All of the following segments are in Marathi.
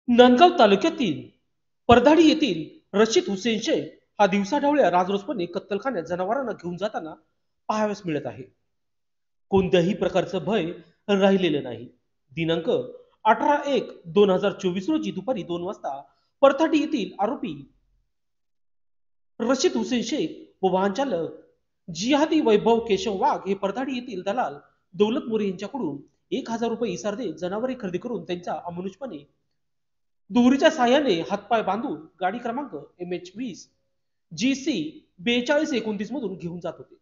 नांदगाव तालुक्यातील परधाडी येथील रशीद हुसेन शेख हा दिवसाढवळ्या राजरोसपणे कत्तलखान्यात जनावरांना घेऊन जाताना पाहावयास मिळत आहे। कोणत्याही प्रकारचं भय राहिलेलं नाही। दिनांक 18/1/2024 रोजी दुपारी 2 वाजता परधाडी येथील आरोपी रशीद हुसेन शेख व वाहन चालक जिहादी वैभव केशव वाघ हे परधाडी येथील दलाल दौलत मोरे यांच्याकडून 1000 रुपये इसार देत जनावरे खरेदी करून त्यांच्या अमानुषपणे दोरीच्या साहाय्याने हातपाय बांधून गाडी क्रमांक MH20 GC 4229 मधून घेऊन जात होते।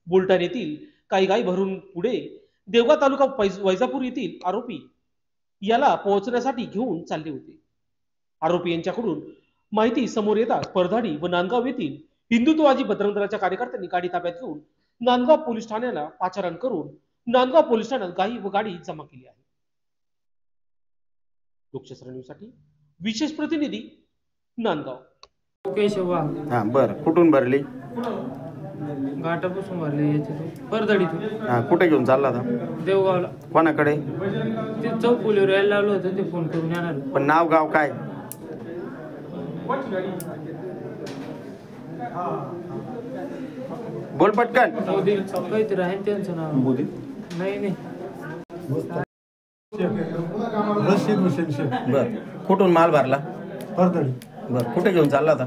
बुलढाणा येथील काही गाय भरून पुढे देवगाव तालुका वैजापूर येथील आरोपी याला पोहोचण्यासाठी घेऊन चालले होते। आरोपी यांच्याकडून माहिती समोर येताच परधाडी व नांदगाव येथील हिंदुत्ववादी बजरंग दलाच्या कार्यकर्त्यांनी गाडी ताब्यात घेऊन नांदगाव पोलीस ठाण्याला पाचारण करून नांदगाव पोलीस ठाण्यात गाडी जमा केली आहे। लोकशास्त्र न्यूजसाठी विशेष प्रतिनिधी नांदगाव केशव वाघ। हां बरं, कुठून भरली? घाटापासून भरली याच्यातून परधडीतून। हां, कुठे घेऊन चालला होता? देवगावला। कोणाकडे? ते चौकुलीवर यायला लावलं होतं, ते फोन करून येणार। पण नाव गाव काय? बोल पटकन। मोदी काहीतरी आहे त्यांचं नाव। मोदी नाही नाही रशीद हुसेन शेख। बरं, कुठून माल भरला? परधडी। बरं, कुठे घेऊन चालला होता?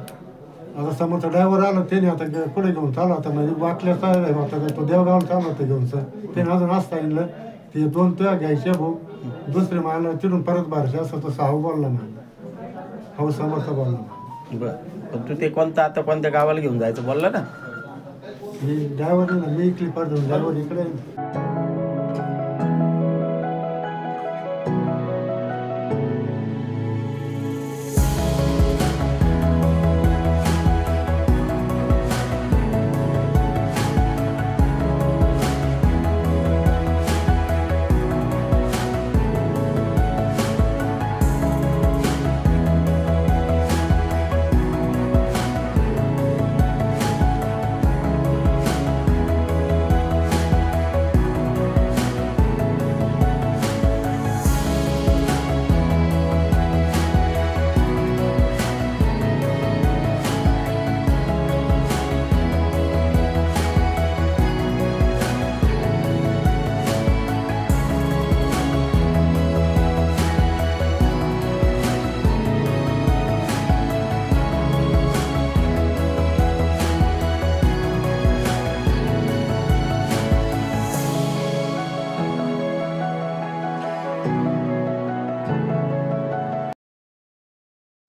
आता समोरचा ड्रायव्हर आला, त्याने आता पुढे घेऊन चालला होता, म्हणजे वाटल्या होता तो देवगावला चालला होता घेऊन सर। त्याने अजून असता येईल ते 2 त्या घ्यायचे भाऊ, दुसरे मायला तिथून परत भरायचे असं तो साहू बोलला ना, हो समोरचा बोलला। बरं, पण तू ते आता कोणत्या गावाला घेऊन जायचं बोलला ना? मी ड्रायव्हर ना, मी इकडे परधडी, ड्रायव्हर इकडे।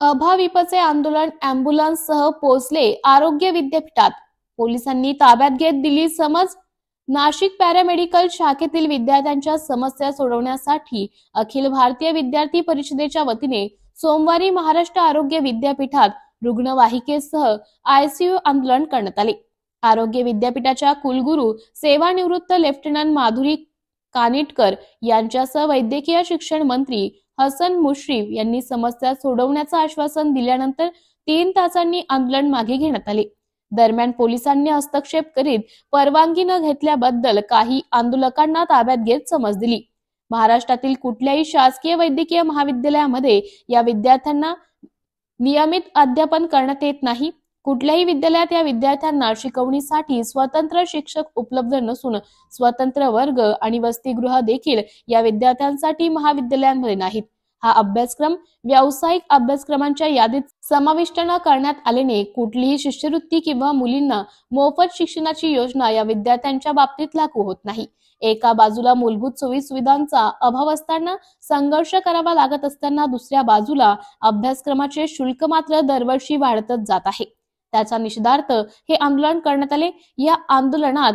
अभाविपचे आंदोलन अँब्युलन्ससह पोहोचले आरोग्य विद्यापीठात। पोलिसांनी ताब्यात घेत दिली समज। नाशिक पॅरामेडिकल शाखेतील विद्यार्थ्यांच्या समस्या सोडवण्यासाठी अखिल भारतीय विद्यार्थी परिषदेच्या वतीने सोमवारी महाराष्ट्र आरोग्य विद्यापीठात रुग्णवाहिकेसह ICU आंदोलन करण्यात आले। आरोग्य विद्यापीठाच्या कुलगुरू सेवानिवृत्त लेफ्टनंट माधुरी कानिटकर यांच्यासह वैद्यकीय शिक्षण मंत्री हसन मुश्रीफ यांनी समस्या सोडवण्याचं आश्वासन दिल्यानंतर 3 तासांनी आंदोलन मागे घेण्यात आले। दरम्यान पोलिसांनी हस्तक्षेप करीत परवानगी न घेतल्याबद्दल काही आंदोलकांना ताब्यात घेत समज दिली। महाराष्ट्रातील कुठल्याही शासकीय वैद्यकीय महाविद्यालयामध्ये या विद्यार्थ्यांना नियमित अध्यापन करण्यात येत नाही। कुठल्याही विद्यालयात या विद्यार्थ्यांना शिकवणीसाठी स्वतंत्र शिक्षक उपलब्ध नसून स्वतंत्र वर्ग आणि वसतिगृह देखील या विद्यार्थ्यांसाठी महाविद्यालयांमध्ये नाहीत। हा अभ्यासक्रम व्यावसायिक अभ्यासक्रमांच्या यादीत समाविष्ट न करण्यात आल्याने कुठलीही शिष्यवृत्ती किंवा मुलींना मोफत शिक्षणाची योजना या विद्यार्थ्यांच्या बाबतीत लागू होत नाही। एका बाजूला मूलभूत सोयी सुविधांचा अभाव असताना संघर्ष करावा लागत असताना दुसऱ्या बाजूला अभ्यासक्रमाचे शुल्क मात्र दरवर्षी वाढतच जात आहे। त्याचा निषेधार्थ हे आंदोलन करण्यात आले। या आंदोलनात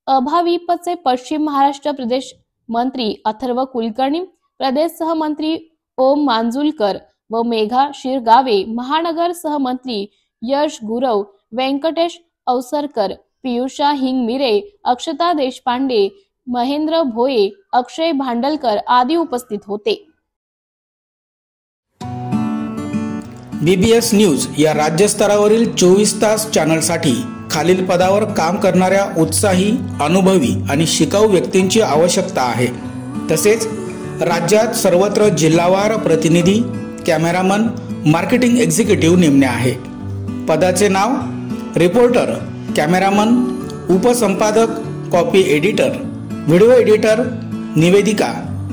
अभाविपचे पश्चिम महाराष्ट्र प्रदेश मंत्री अथर्व कुलकर्णी, प्रदेश सहमंत्री ओम मांजुलकर व मेघा शिरगावे, महानगर सहमंत्री यश गुरव, व्यंकटेश अवसरकर, पियुषा हिंगमिरे, अक्षता देशपांडे, महेंद्र भोये, अक्षय भांडलकर आदी उपस्थित होते। BBS न्यूज या राज्यस्तरावरील 24 तास चॅनलसाठी खालील पदावर काम करणाऱ्या उत्साही, अनुभवी आणि शिकाऊ व्यक्तींची आवश्यकता आहे। तसेच राज्यात सर्वत्र जिल्हावार प्रतिनिधी, कॅमेरामन, मार्केटिंग एक्झिक्युटिव्ह नेमणे आहे. पदाचे नाव रिपोर्टर, कॅमेरामन, उपसंपादक, कॉपी एडिटर, व्हिडिओ एडिटर, निवेदिका,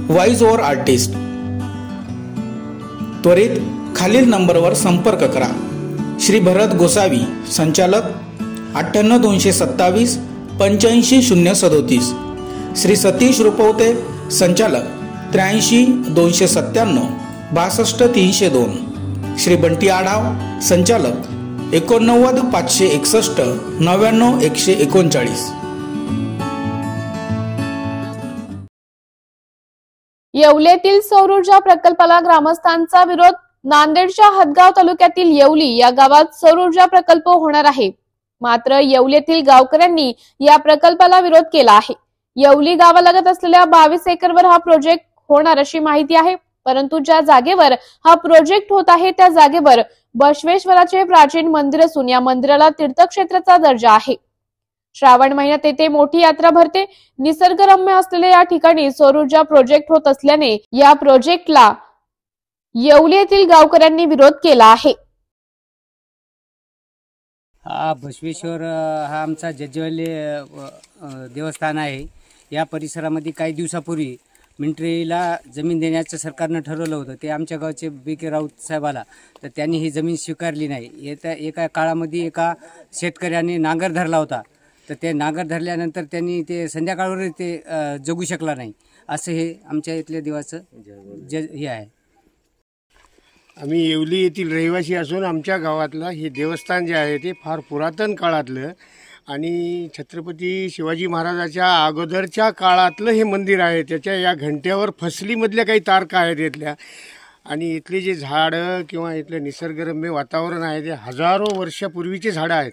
व्हॉइस ओव्हर आर्टिस्ट. त्वरित खालील नंबरवर संपर्क करा. श्री भरत गोसावी, संचालक, 98 227 85 037. श्री सतीश रुपवते, संचालक, 83 297 62 302. श्री बंटी आढाव, संचालक, 89 561 99 139. येवलेतील सौर ऊर्जा प्रकल्पाला ग्रामस्थांचा विरोध. नांदेडच्या हदगाव तालुक्यातील येवली या गावात सौर ऊर्जा प्रकल्प होणार आहे. मात्र येवलेतील गावकऱ्यांनी या प्रकल्पाला विरोध केला आहे. येवली गावालगत असलेल्या 22 एकरवर हा प्रोजेक्ट होणार अशी माहिती आहे. परंतु ज्या जागेवर हा प्रोजेक्ट होत आहे त्या जागेवर बसवेश्वराचे प्राचीन मंदिर असून या मंदिराला तीर्थक्षेत्राचा दर्जा आहे. श्रावण महिन्यात येथे मोठी यात्रा भरते. निसर्गरम्य असलेल्या या ठिकाणी सौर ऊर्जा प्रोजेक्ट होत असल्याने या प्रोजेक्टला येवली येथील गावकऱ्यांनी विरोध केला आहे. हा बसवेश्वर हा आमचा जज्जवली देवस्थान आहे. या परिसरामध्ये काही दिवसापूर्वी मिलिटरीला जमीन देण्याचं सरकारनं ठरवलं होतं. ते आमच्या गावचे B.K. राऊत साहेबाला, तर त्यांनी ही जमीन स्वीकारली नाही. येत्या एका काळामध्ये एका शेतकऱ्याने नांगर धरला होता. तर ते नांगर धरल्यानंतर त्यांनी ते संध्याकाळवर ते जगू शकला नाही. असं हे आमच्या इथल्या देवाचं हे आहे. आम्ही येवली येथील रहिवासी असून आमच्या गावातलं हे देवस्थान जे आहे ते फार पुरातन काळातलं आणि छत्रपती शिवाजी महाराजाच्या अगोदरच्या काळातलं हे मंदिर आहे. त्याच्या या घंट्यावर फसलीमधल्या काही तारखा आहेत इथल्या. आणि इथले जे झाडं किंवा इथलं निसर्गरम्य वातावरण आहे ते हजारो वर्षापूर्वीचे झाडं आहेत.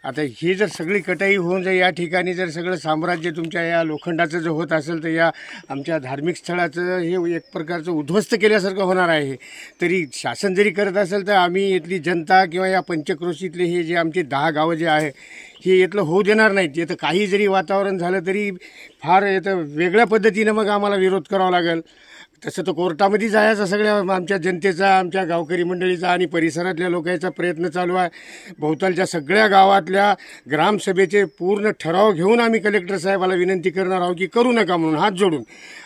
आता हे जर सगळी कटाई होऊन जर या ठिकाणी जर सगळं साम्राज्य तुमच्या या लोखंडाचं जर होत असेल तर या आमच्या धार्मिक स्थळाचं हे एक प्रकारचं उद्ध्वस्त केल्यासारखं होणार आहे. तरी शासन जरी करत असेल तर आम्ही इथली जनता किंवा या पंचक्रोशीतले हे जे आमचे 10 गावं जे आहे हे इथलं होऊ देणार नाहीत. इथं काही जरी वातावरण झालं तरी फार इथं वेगळ्या पद्धतीनं मग आम्हाला विरोध करावा लागेल. तसं तर कोर्टामध्ये जायचा सगळ्या आमच्या जनतेचा, आमच्या गावकरी मंडळीचा आणि परिसरातल्या लोकांचा प्रयत्न चालू आहे. भोवतालच्या सगळ्या गावातल्या ग्रामसभेचे पूर्ण ठराव घेऊन आम्ही कलेक्टर साहेबाला विनंती करणार आहोत की करू नका म्हणून हात जोडून.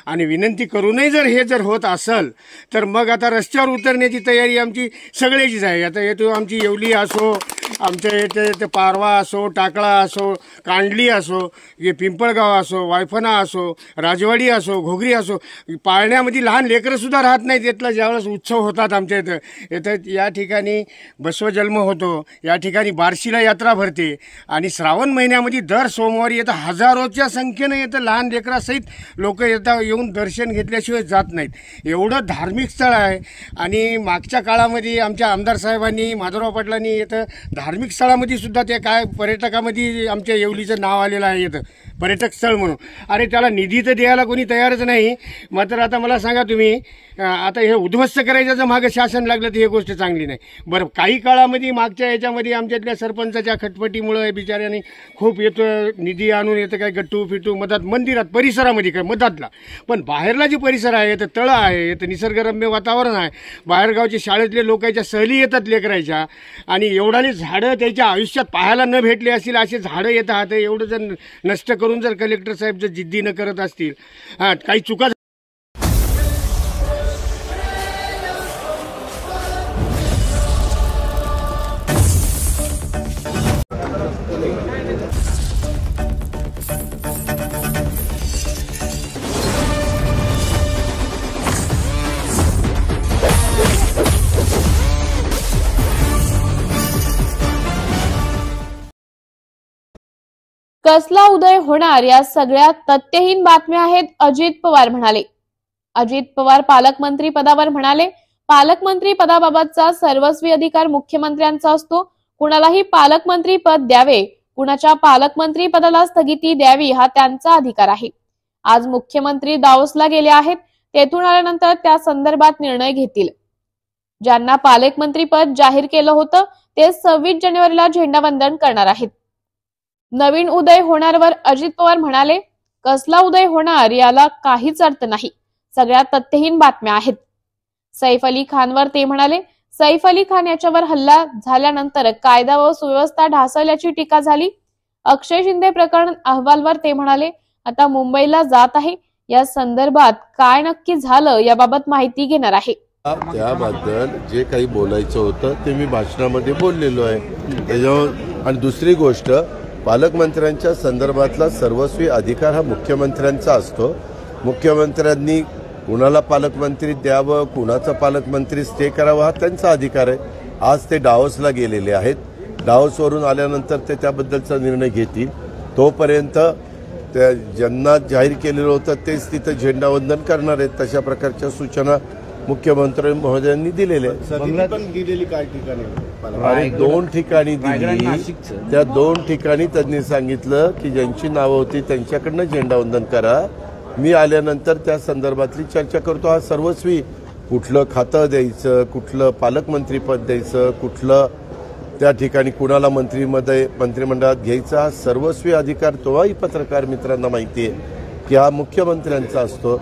आणि विनंती करूनही जर हे जर होत असेल तर मग आता रस्त्यावर उतरण्याची तयारी आमची सगळ्याचीच आहे. आता येतो आमची येवली असो, आमच्या येथे पारवा असो, टाकळा असो, कांडली असो, हे पिंपळगाव असो, वायफना असो, राजवाडी असो, घोगरी असो, पाळण्यामध्ये लहान लेकरंसुद्धा राहत नाहीत. इथला ज्यावेळेस उत्सव होतात आमच्या इथं या ठिकाणी बसवजन्म होतो, या ठिकाणी बार्शीला यात्रा भरते आणि श्रावण महिन्यामध्ये दर सोमवारी येतं हजारोच्या संख्येनं येतं लहान लेकरासहित लोक येतात, येऊन दर्शन घेतल्याशिवाय जात नाहीत. एवढं धार्मिक स्थळ आहे. आणि मागच्या काळामध्ये आमच्या आमदार साहेबांनी, माधवराव पाटलांनी येतं धार्मिक स्थळामध्ये सुद्धा ते काय पर्यटकामध्ये आमच्या येवलीचं नाव आलेलं आहे येतं पर्यटक स्थळ म्हणून. अरे त्याला निधी तर द्यायला कोणी तयारच नाही. मात्र आता मला सांगा तुम्ही, आता हे उद्ध्वस्त करायचं मागं शासन लागलं तर ही गोष्ट चांगली नाही. बरं, काही काळामध्ये मागच्या याच्यामध्ये आमच्यातल्या सरपंचाच्या खटपटीमुळं बिचाऱ्याने खूप येतं निधी आणून येतं काय गट्टू फिटू मधात मंदिरात परिसरामध्ये काय मधातला. पण बाहेरला जे परिसर आहे येतं तळं आहे, येतं निसर्गरम्य वातावरण आहे, बाहेरगावचे शाळेतले लोकांच्या सहली येतात लेकरायच्या. आणि एवढाले झाडं त्याच्या आयुष्यात पाहायला न भेटले असतील असे झाडं येतात. एवढं जर नष्ट करून जर कलेक्टर साहेब जर जिद्दी न करत असतील, काही चुका कसला उदय होणार या सगळ्या तथ्यहीन बातम्या आहेत, अजित पवार म्हणाले. अजित पवार पालकमंत्री पदावर म्हणाले, पालकमंत्री पदाबाबतचा सर्वस्वी अधिकार मुख्यमंत्र्यांचा असतो. कुणालाही पालकमंत्री पद द्यावे, कुणाच्या पालकमंत्री पदाला स्थगिती द्यावी हा त्यांचा अधिकार आहे. आज मुख्यमंत्री दाओसला गेले आहेत. तेथून आल्यानंतर त्या संदर्भात निर्णय घेतील. ज्यांना पालकमंत्री पद जाहीर केलं होतं ते 26 जानेवारीला झेंडावंदन करणार आहेत. नवीन उदय होणारवर अजित पवार म्हणाले, कसला उदय होणार याला काहीच अर्थ नाही. सगळ्या तथ्यहीन बातम्या आहेत. सैफ अली खानवर ते म्हणाले, सैफ अली खान याच्यावर हल्ला झाल्यानंतर कायदा व सुव्यवस्था ढासळल्याची टीका झाली. अक्षय शिंदे प्रकरण अहवालवर ते म्हणाले, आता मुंबईला जात आहे, या संदर्भात काय नक्की झालं याबाबत माहिती घेणार आहे. त्याबद्दल जे काही बोलायचं होतं ते मी भाषणामध्ये बोललेलो आहे. त्याच्यावर आणि दुसरी गोष्ट, पालकमंत्र्यांच्या संदर्भातला सर्वस्वी अधिकार हा मुख्यमंत्र्यांचा असतो. मुख्यमंत्र्यांनी कुणाला पालकमंत्री द्यावं, कुणाचा पालकमंत्री स्टे करावा हा त्यांचा अधिकार आहे. आज ते डावोसला गेलेले आहेत. डावोसवरून आल्यानंतर ते त्याबद्दलचा निर्णय घेतील. तोपर्यंत त्या ज्यांना जाहीर केलेलं होतं तेच तिथं झेंडावंदन करणार आहेत. तशा प्रकारच्या सूचना मुख्यमंत्री महोदयांनी दिलेल्या आहेत. दिलेली काय ठिकाणी? आणि 2 ठिकाणी दिली. त्या 2 ठिकाणी त्यांनी सांगितलं की ज्यांची नावं होती त्यांच्याकडनं झेंडावंदन करा. मी आल्यानंतर त्या संदर्भातली चर्चा करतो. हा सर्वस्वी कुठलं खातं द्यायचं, कुठलं पालकमंत्रीपद द्यायचं, कुठलं त्या ठिकाणी कुणाला मंत्रिमंडळात घ्यायचा हा सर्वस्वी अधिकार तोही पत्रकार मित्रांना माहिती आहे की हा मुख्यमंत्र्यांचा असतो.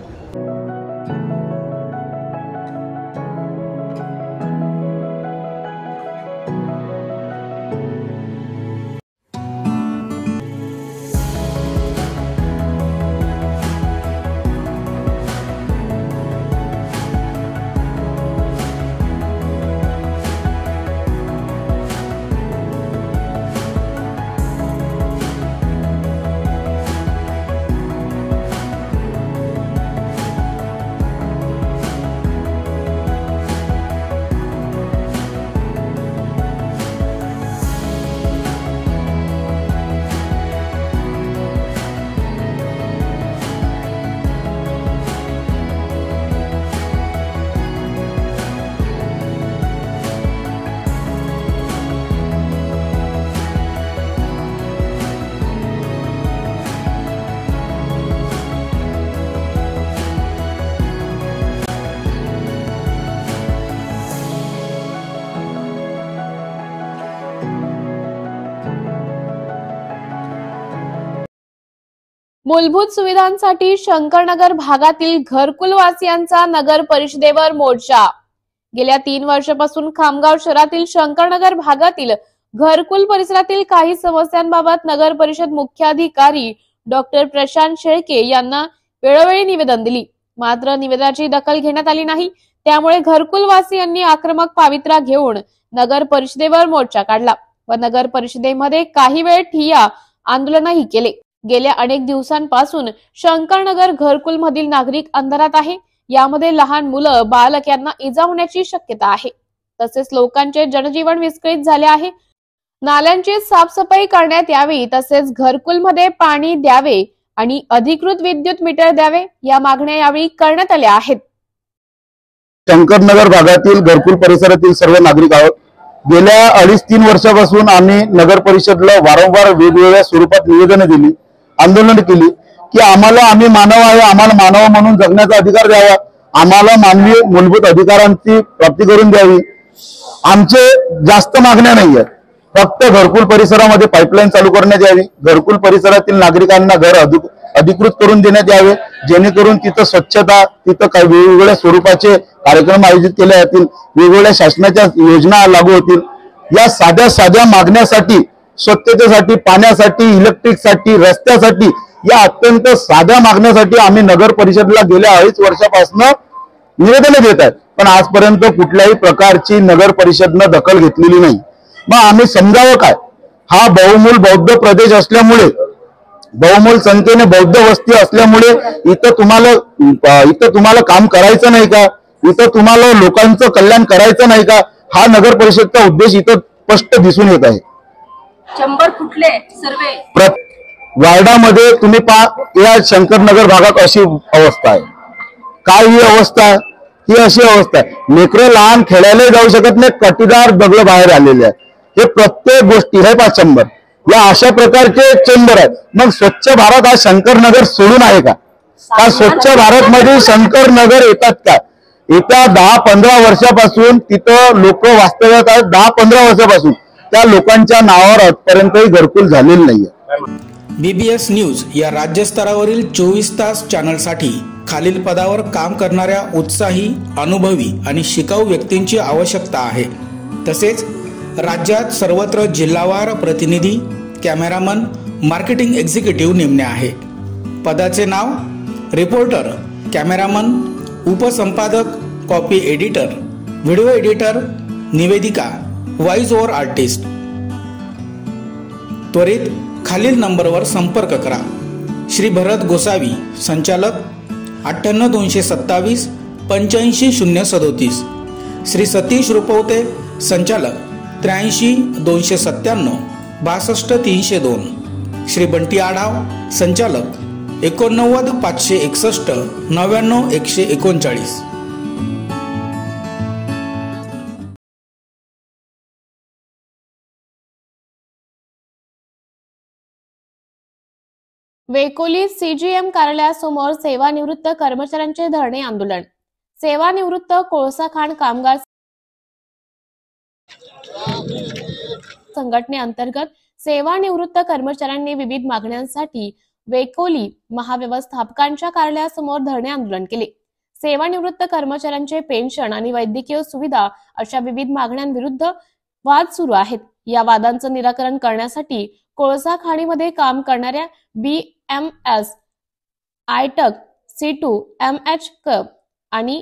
मूलभूत सुविधांसाठी शंकरनगर भागातील घरकुलवासियांचा नगर परिषदेवर मोर्चा. गेल्या 3 वर्षापासून खामगाव शहरातील शंकरनगर भागातील घरकुल परिसरातील काही समस्यांबाबत नगर परिषद मुख्याधिकारी डॉक्टर प्रशांत शेळके यांना वेळोवेळी निवेदन दिली. मात्र निवेदनाची दखल घेण्यात आली नाही. त्यामुळे घरकुलवासियांनी आक्रमक पावित्रा घेऊन नगर परिषदेवर मोर्चा काढला व नगर परिषदेमध्ये काही वेळ ठिय्या आंदोलनही केले. गेल्या अनेक दिवसांपासून शंकरनगर घरकुल मधील नागरिक अंधारात आहे. यामध्ये लहान मुलं, बालक यांना इजा होण्याची शक्यता आहे. तसेच लोकांचे जनजीवन विस्कळीत झाले आहे. नाल्यांची साफसफाई करण्यात यावी, तसेच घरकुल मध्ये पाणी द्यावे आणि अधिकृत विद्युत मीटर द्यावे या मागण्या यावेळी करण्यात आल्या आहेत. शंकरनगर भागातील घरकुल परिसरातील सर्व नागरिक आहोत. गेल्या 2.5-3 वर्षापासून आम्ही नगर परिषदला वारंवार वेगवेगळ्या स्वरूपात निवेदने दिली, आंदोलन केली की आम्ही मानव आहे, आम्हाला मानव म्हणून जगण्याचा अधिकार द्यावा, आम्हाला मानवी मूलभूत अधिकारांची प्राप्ती करून द्यावी. आमचे जास्त मागण्या नाहीये. फक्त घरकुल परिसरामध्ये पाईपलाईन चालू करण्यात यावी, घरकुल परिसरातील नागरिकांना घर अधिकृत करून देण्यात यावे, जेणेकरून तिथं स्वच्छता, तिथं काही वेगवेगळ्या स्वरूपाचे कार्यक्रम आयोजित केले जातील, वेगवेगळ्या शासनाच्या योजना लागू होतील. या साध्या मागण्यासाठी, स्वच्छतेसाठी, पाण्यासाठी, इलेक्ट्रिकसाठी, रस्त्यासाठी, या अत्यंत साध्या मागण्यासाठी आम्ही नगर परिषदेला गेल्या 2.5 वर्षापासून निवेदने देत आहेत. पण आजपर्यंत कुठल्याही प्रकारची नगर परिषदनं दखल घेतलेली नाही. मग आम्ही समजावं काय? हा बहुमूल बौद्ध प्रदेश असल्यामुळे, बहुमूल संख्येने बौद्ध वस्ती असल्यामुळे इथं तुम्हाला काम करायचं नाही का? इथं तुम्हाला लोकांचं कल्याण करायचं नाही का? हा नगर परिषदचा उद्देश इथं स्पष्ट दिसून येत आहे. 100 फुटले सर्वे वार्डामध्ये तुम्ही या शंकरनगर भागात अशी अवस्था आहे. काय ही अवस्था? ही अशी अवस्था आहे, लेकरं लहान खेळायला जाऊ शकत नाही, कटीदार दगड बाहेर आलेले आहेत. हे प्रत्येक गोष्टी हे 5 चेंबर, या अशा प्रकारचे चेंबर आहेत. मग स्वच्छ भारत हा शंकरनगर सोडून आहे का? स्वच्छ भारत मध्ये शंकरनगर येतात का? येत्या 10-15 वर्षापासून तिथं लोक वास्तव्यात आहेत. 10-15 वर्षापासून त्या लोकांच्या नावावर आजपर्यंतही घरकुल झालेलं नाहीये. BBS न्यूज या राज्यस्तरावरील 24 तास चॅनलसाठी खालील पदावर काम करणाऱ्या उत्साही, अनुभवी आणि शिकाऊ व्यक्तींची आवश्यकता आहे. तसेच राज्यात सर्वत्र जिल्हावार प्रतिनिधी, कॅमेरामन, मार्केटिंग एक्झिक्युटिव्ह नेमणे आहे. पदाचे नाव: रिपोर्टर, कॅमेरामन, उपसंपादक, कॉपी एडिटर, व्हिडिओ एडिटर, निवेदिका, व्हॉइस ओव्हर आर्टिस्ट. त्वरित खालील नंबरवर संपर्क करा. श्री भरत गोसावी, संचालक, 98 227 85 037. श्री सतीश रुपवते, संचालक, 83 297 62 302. श्री बंटी आढाव, संचालक, 89 561 99 139. वेकोली सीजीएम कार्यालयासमोर सेवानिवृत्त कर्मचाऱ्यांचे धरणे आंदोलन. सेवानिवृत्त कोळसा खाण कामगार संघटनेअंतर्गत सेवानिवृत्त कर्मचाऱ्यांनी विविध मागण्यांसाठी वेकोली महाव्यवस्थापकांच्या कार्यालयासमोर धरणे आंदोलन केले. सेवानिवृत्त कर्मचाऱ्यांचे पेन्शन आणि वैद्यकीय सुविधा अशा विविध मागण्यांविरुद्ध वाद सुरू आहेत. या वादांचं निराकरण करण्यासाठी कोळसा खाणीमध्ये काम करणाऱ्या BMS, आयटक, C2, MHK आणि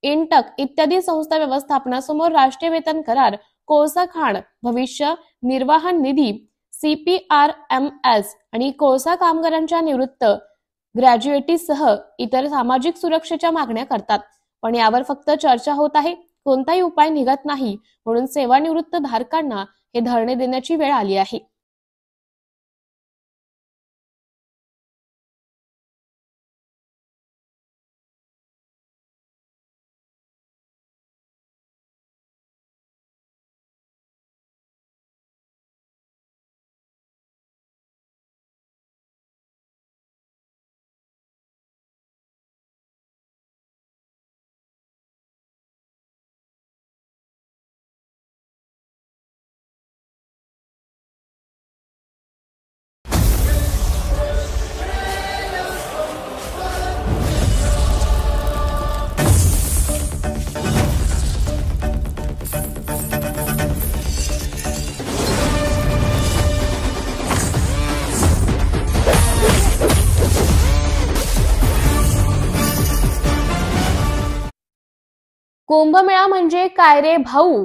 इंटक इत्यादी संस्था व्यवस्थापनासमोर राष्ट्रीय वेतन करार, कोळसा खाण भविष्य निर्वाहन निधी, CPRMS आणि कोळसा कामगारांच्या निवृत्त ग्रॅज्युएटीसह इतर सामाजिक सुरक्षेच्या मागण्या करतात. पण यावर फक्त चर्चा होत आहे, कोणताही उपाय निघत नाही. म्हणून सेवानिवृत्त धारकांना हे धरणे देण्याची वेळ आली आहे. कुंभमेळा म्हणजे काय रे भाऊ?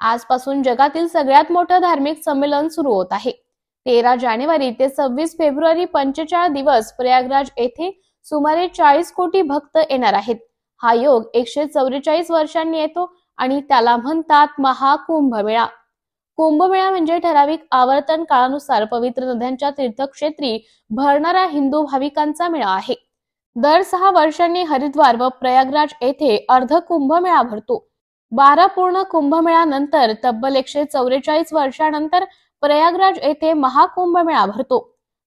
आजपासून जगातील सगळ्यात मोठं धार्मिक संमेलन सुरू होत आहे. 13 जानेवारी ते 26 फेब्रुवारी 45 दिवस प्रयागराज येथे सुमारे 40 कोटी भक्त येणार आहेत. हा योग 144 वर्षांनी येतो आणि त्याला म्हणतात महाकुंभमेळा. कुंभमेळा म्हणजे ठराविक आवर्तन काळानुसार पवित्र नद्यांच्या तीर्थक्षेत्री भरणारा हिंदू भाविकांचा मेळा आहे. दर 6 वर्षांनी हरिद्वार व प्रयागराज येथे अर्ध कुंभमेळा भरतो. 12 पूर्ण कुंभमेळ्यानंतर तब्बल 144 वर्षांनंतर प्रयागराज येथे महाकुंभमेळा भरतो.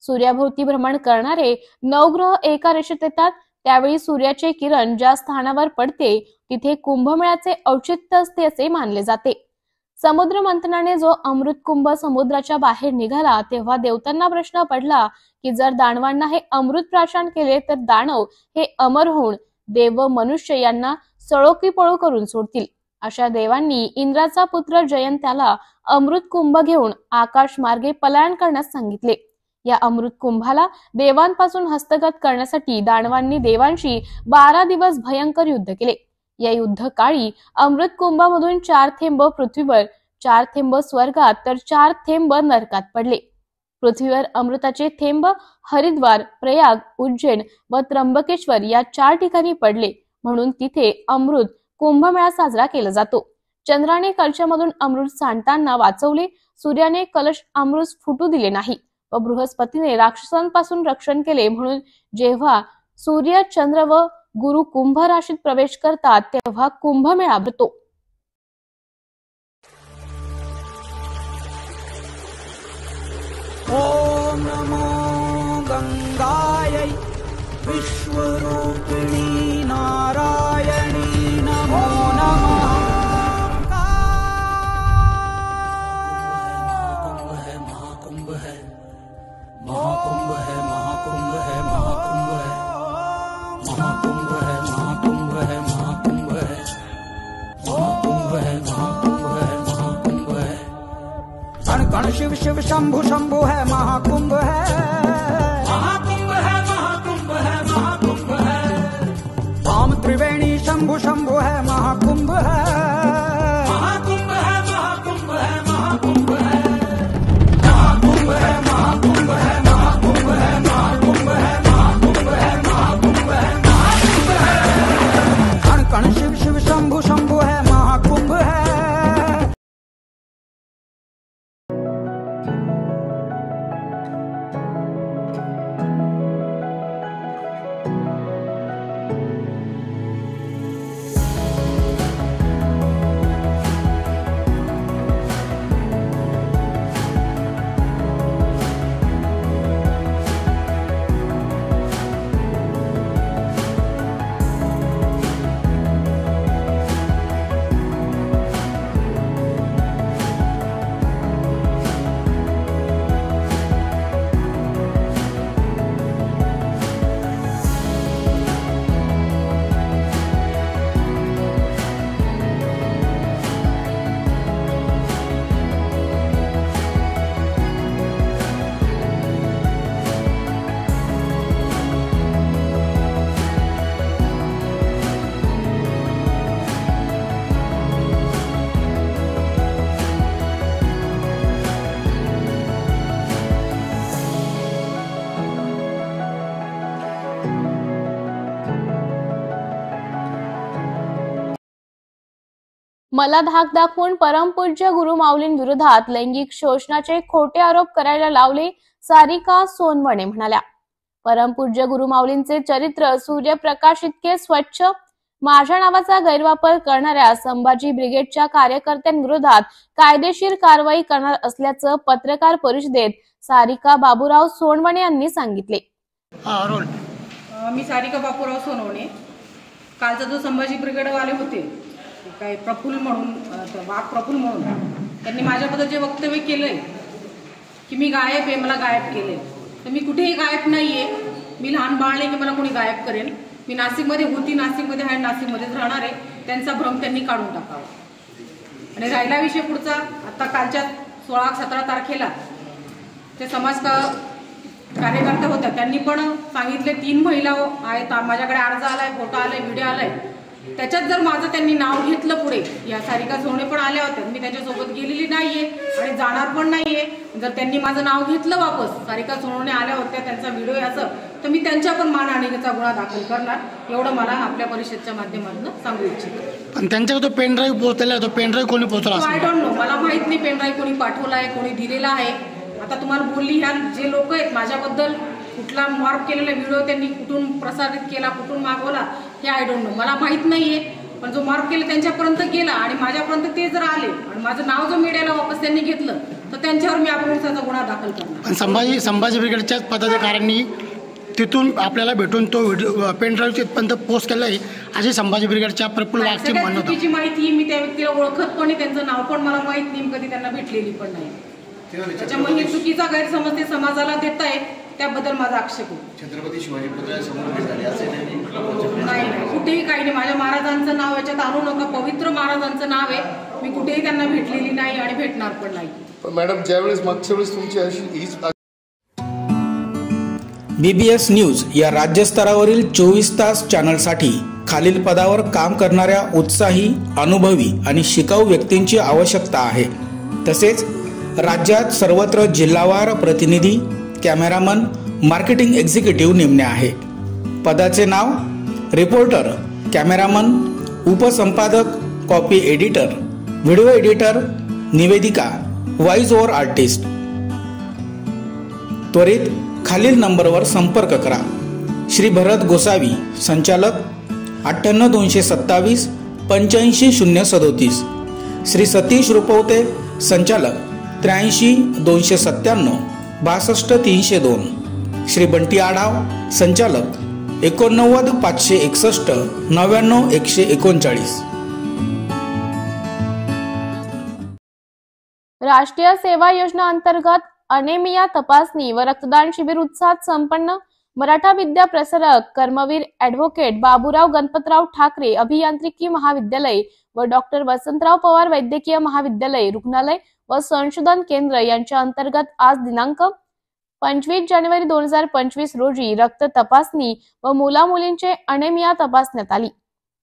सूर्याभोवती भ्रमण करणारे 9 ग्रह एका रेषेत येतात. त्यावेळी सूर्याचे किरण ज्या स्थानावर पडते तिथे कुंभमेळ्याचे औचित्य असते असे मानले जाते. समुद्र मंथनाने जो अमृत कुंभ समुद्राच्या बाहेर निघाला तेव्हा देवतांना प्रश्न पडला की जर दानवांना हे अमृत प्राशन केले तर दानव हे अमर होऊन देव व मनुष्य यांना सळो की पळो करून सोडतील. अशा देवांनी इंद्राचा पुत्र जयंत्याला अमृत कुंभ घेऊन आकाश मार्गे पलायन करण्यास सांगितले. या अमृत कुंभाला देवांपासून हस्तगत करण्यासाठी दानवांनी देवांशी 12 दिवस भयंकर युद्ध केले. या युद्ध काळी अमृत कुंभामधून 4 थेंब पृथ्वीवर, 4 थेंब स्वर्गात तर 4 थेंब नरकात पडले. पृथ्वीवर अमृताचे थेंब हरिद्वार, प्रयाग, उज्जैन व त्र्यंबकेश्वर या 4 ठिकाणी पडले. म्हणून तिथे अमृत कुंभमेळा साजरा केला जातो. चंद्राने कलशामधून अमृत सांडताना वाचवले. सूर्याने कलश अमृत फुटू दिले नाही व बृहस्पतीने राक्षसांपासून रक्षण केले. म्हणून जेव्हा सूर्य, चंद्र व गुरु कुंभ राशीत प्रवेश करतात तेव्हा कुंभमेळा भरतो. ओम नमो गंगायै विश्वरूपिणी नारायणी नमो नमः. महाकुंभ है, महाकुंभ है, महाकुंभ है, महाकुंभ है, महाकुंभ है, महाकुंभ शंभु शंभु है महाकुंभ है, महाकुंभ है, महाकुंभ है, महाकुंभ है। धाम त्रिवेणी शंभु शंभु है महाकुंभ है, महाकुंभ है, महाकुंभ है, महाकुंभ है। महाकुंभ है, महाकुंभ है, महाकुंभ है, महाकुंभ है, महाकुंभ है, महाकुंभ है, महाकुंभ है। कण कण शिव शिव शंभु शंभु है महाकुंभ है। मला धाक दाखवून परमपूज्य गुरुमाऊलींविरोधात लैंगिक शोषणाचे खोटे आरोप करायला लावले, सारिका सोनवणे म्हणाल्या. परमपूज्य गुरुमाऊलींचे चरित्र सूर्यप्रकाश इतके स्वच्छ. माझ्या नावाचा गैरवापर करणाऱ्या संभाजी ब्रिगेडच्या कार्यकर्त्यांविरोधात कायदेशीर कारवाई करणार असल्याचं पत्रकार परिषदेत सारिका बाबूराव सोनवणे यांनी सांगितले. मी सारिका बापूराव सोनवणे. कालचा जो संभाजी ब्रिगेडवाले होते काय प्रफुल्ल म्हणून वाघ प्रफुल्ल म्हणून त्यांनी माझ्याबद्दल जे वक्तव्य केलंय की मी गायब आहे, मला गायब केलंय, तर मी कुठेही गायब नाहीये. मी लहान बाळ नाही की मला कोणी गायब करेल. मी नाशिकमध्ये होती, नाशिकमध्ये आहे, नाशिकमध्येच राहणार आहे. त्यांचा भ्रम त्यांनी काढून टाकावा. आणि राहिला विषय पुढचा, आता कालच्या 16-17 तारखेला ते समाज कार्यकर्ता होत्या, त्यांनी पण सांगितले 3 महिला आहेत, माझ्याकडे अर्ज आलाय, फोटो आलाय, व्हिडिओ आलाय. त्याच्यात जर माझं त्यांनी नाव घेतलं पुढे, या सारिका सोनवणे पण आल्या होत्या, मी त्यांच्यासोबत गेलेली नाहीये आणि जाणार पण नाहीये. जर त्यांनी माझं नाव घेतलं वापस, सारिका सोनवणे आल्या होत्या, त्यांचा व्हिडिओ असं, तर मी त्यांच्या पण मानहानीचा गुन्हा दाखल करणार. एवढं मला आपल्या परिषदेच्या माध्यमातून सांगू इच्छिते. पण त्यांच्याकडे तो पेनड्राईव्ह पोहोचला, तो पेनड्राईव्ह कोणी पोहोचला? आय डोंट नो, मला माहित नाही पेनड्राईव्ह कोणी पाठवला आहे, कोणी दिलेला आहे. आता तुम्हाला बोलली, ह्या जे लोक आहेत माझ्याबद्दल कुठला मॉर्फ केलेला व्हिडिओ त्यांनी कुठून प्रसारित केला, कुठून मागवला, हे आय डोंट नो, मला माहित नाहीये. पण जो मॉर्फ केला त्यांच्यापर्यंत गेला आणि माझ्यापर्यंत ते जर आले आणि माझं नाव जर मीडियाला वापस त्यांनी घेतलं तर त्यांच्यावर मी अपहरणाचा गुन्हा दाखल करणार. पण संभाजी ब्रिगेडच्याच पदाधिकाऱ्यांनी तिथून आपल्याला भेटून तो व्हिडिओ पेनड्राईव्ह तिथपर्यंत पोस्ट केला आहे, अशी संभाजी ब्रिगेडच्या प्रफुल्ल वाघचे म्हणणं होतं. चुकीची माहिती, मी त्या व्यक्तीला ओळखत पण नाही, त्यांचं नाव पण मला माहित नाही, कधी त्यांना भेटलेली पण नाही. त्याच्यामुळे हे चुकीचा गैरसमज ते समाजाला देत आहे, त्याबद्दल माझा आक्षेप आहे. छत्रपती शिवाजी पुतळ्यासमोर नाही, कुठेही काही नाही. माझ्या महाराजांचं नाव याच्यात आणू नका, पवित्र महाराजांचं नाव आहे. मी कुठेही त्यांना भेटलेली नाही आणि भेटणार पण नाही. मॅडम, ज्यावेळेस मागच्या वेळेस तुमची हीच BBS न्यूज या राज्यस्तरावरील 24 तास चॅनलसाठी खालील पदावर काम करणाऱ्या उत्साही, अनुभवी आणि शिकाऊ व्यक्तींची आवश्यकता आहे. तसेच राज्यात सर्वत्र जिल्हावार प्रतिनिधी, कॅमेरामन, मार्केटिंग एक्झिक्युटिव्ह नेमणे आहे. पदाचे नाव: रिपोर्टर, कॅमेरामन, उपसंपादक, कॉपी एडिटर, व्हिडिओ एडिटर, निवेदिका, व्हॉइस ओव्हर आर्टिस्ट. त्वरित खालील नंबरवर संपर्क करा. श्री भरत गोसावी, संचालक, 98 227 85 037. श्री सतीश रुपवते, संचालक, 83 297 62 302. श्री बंटी आढाव, संचालक, 89 561 99 139. राष्ट्रीय सेवा योजना अंतर्गत अनेमिया तपासणी व रक्तदान शिबिर उत्साहात संपन्न. मराठा विद्या प्रसारक कर्मवीर ॲडव्होकेट बाबूराव गणपतराव ठाकरे अभियांत्रिकी महाविद्यालय व डॉक्टर वसंतराव पवार वैद्यकीय महाविद्यालय रुग्णालय व संशोधन केंद्र यांच्या अंतर्गत आज दिनांक 25 जानेवारी 2025 रोजी रक्त तपासणी व मुलामुलींचे अनेमिया तपासण्यात आली.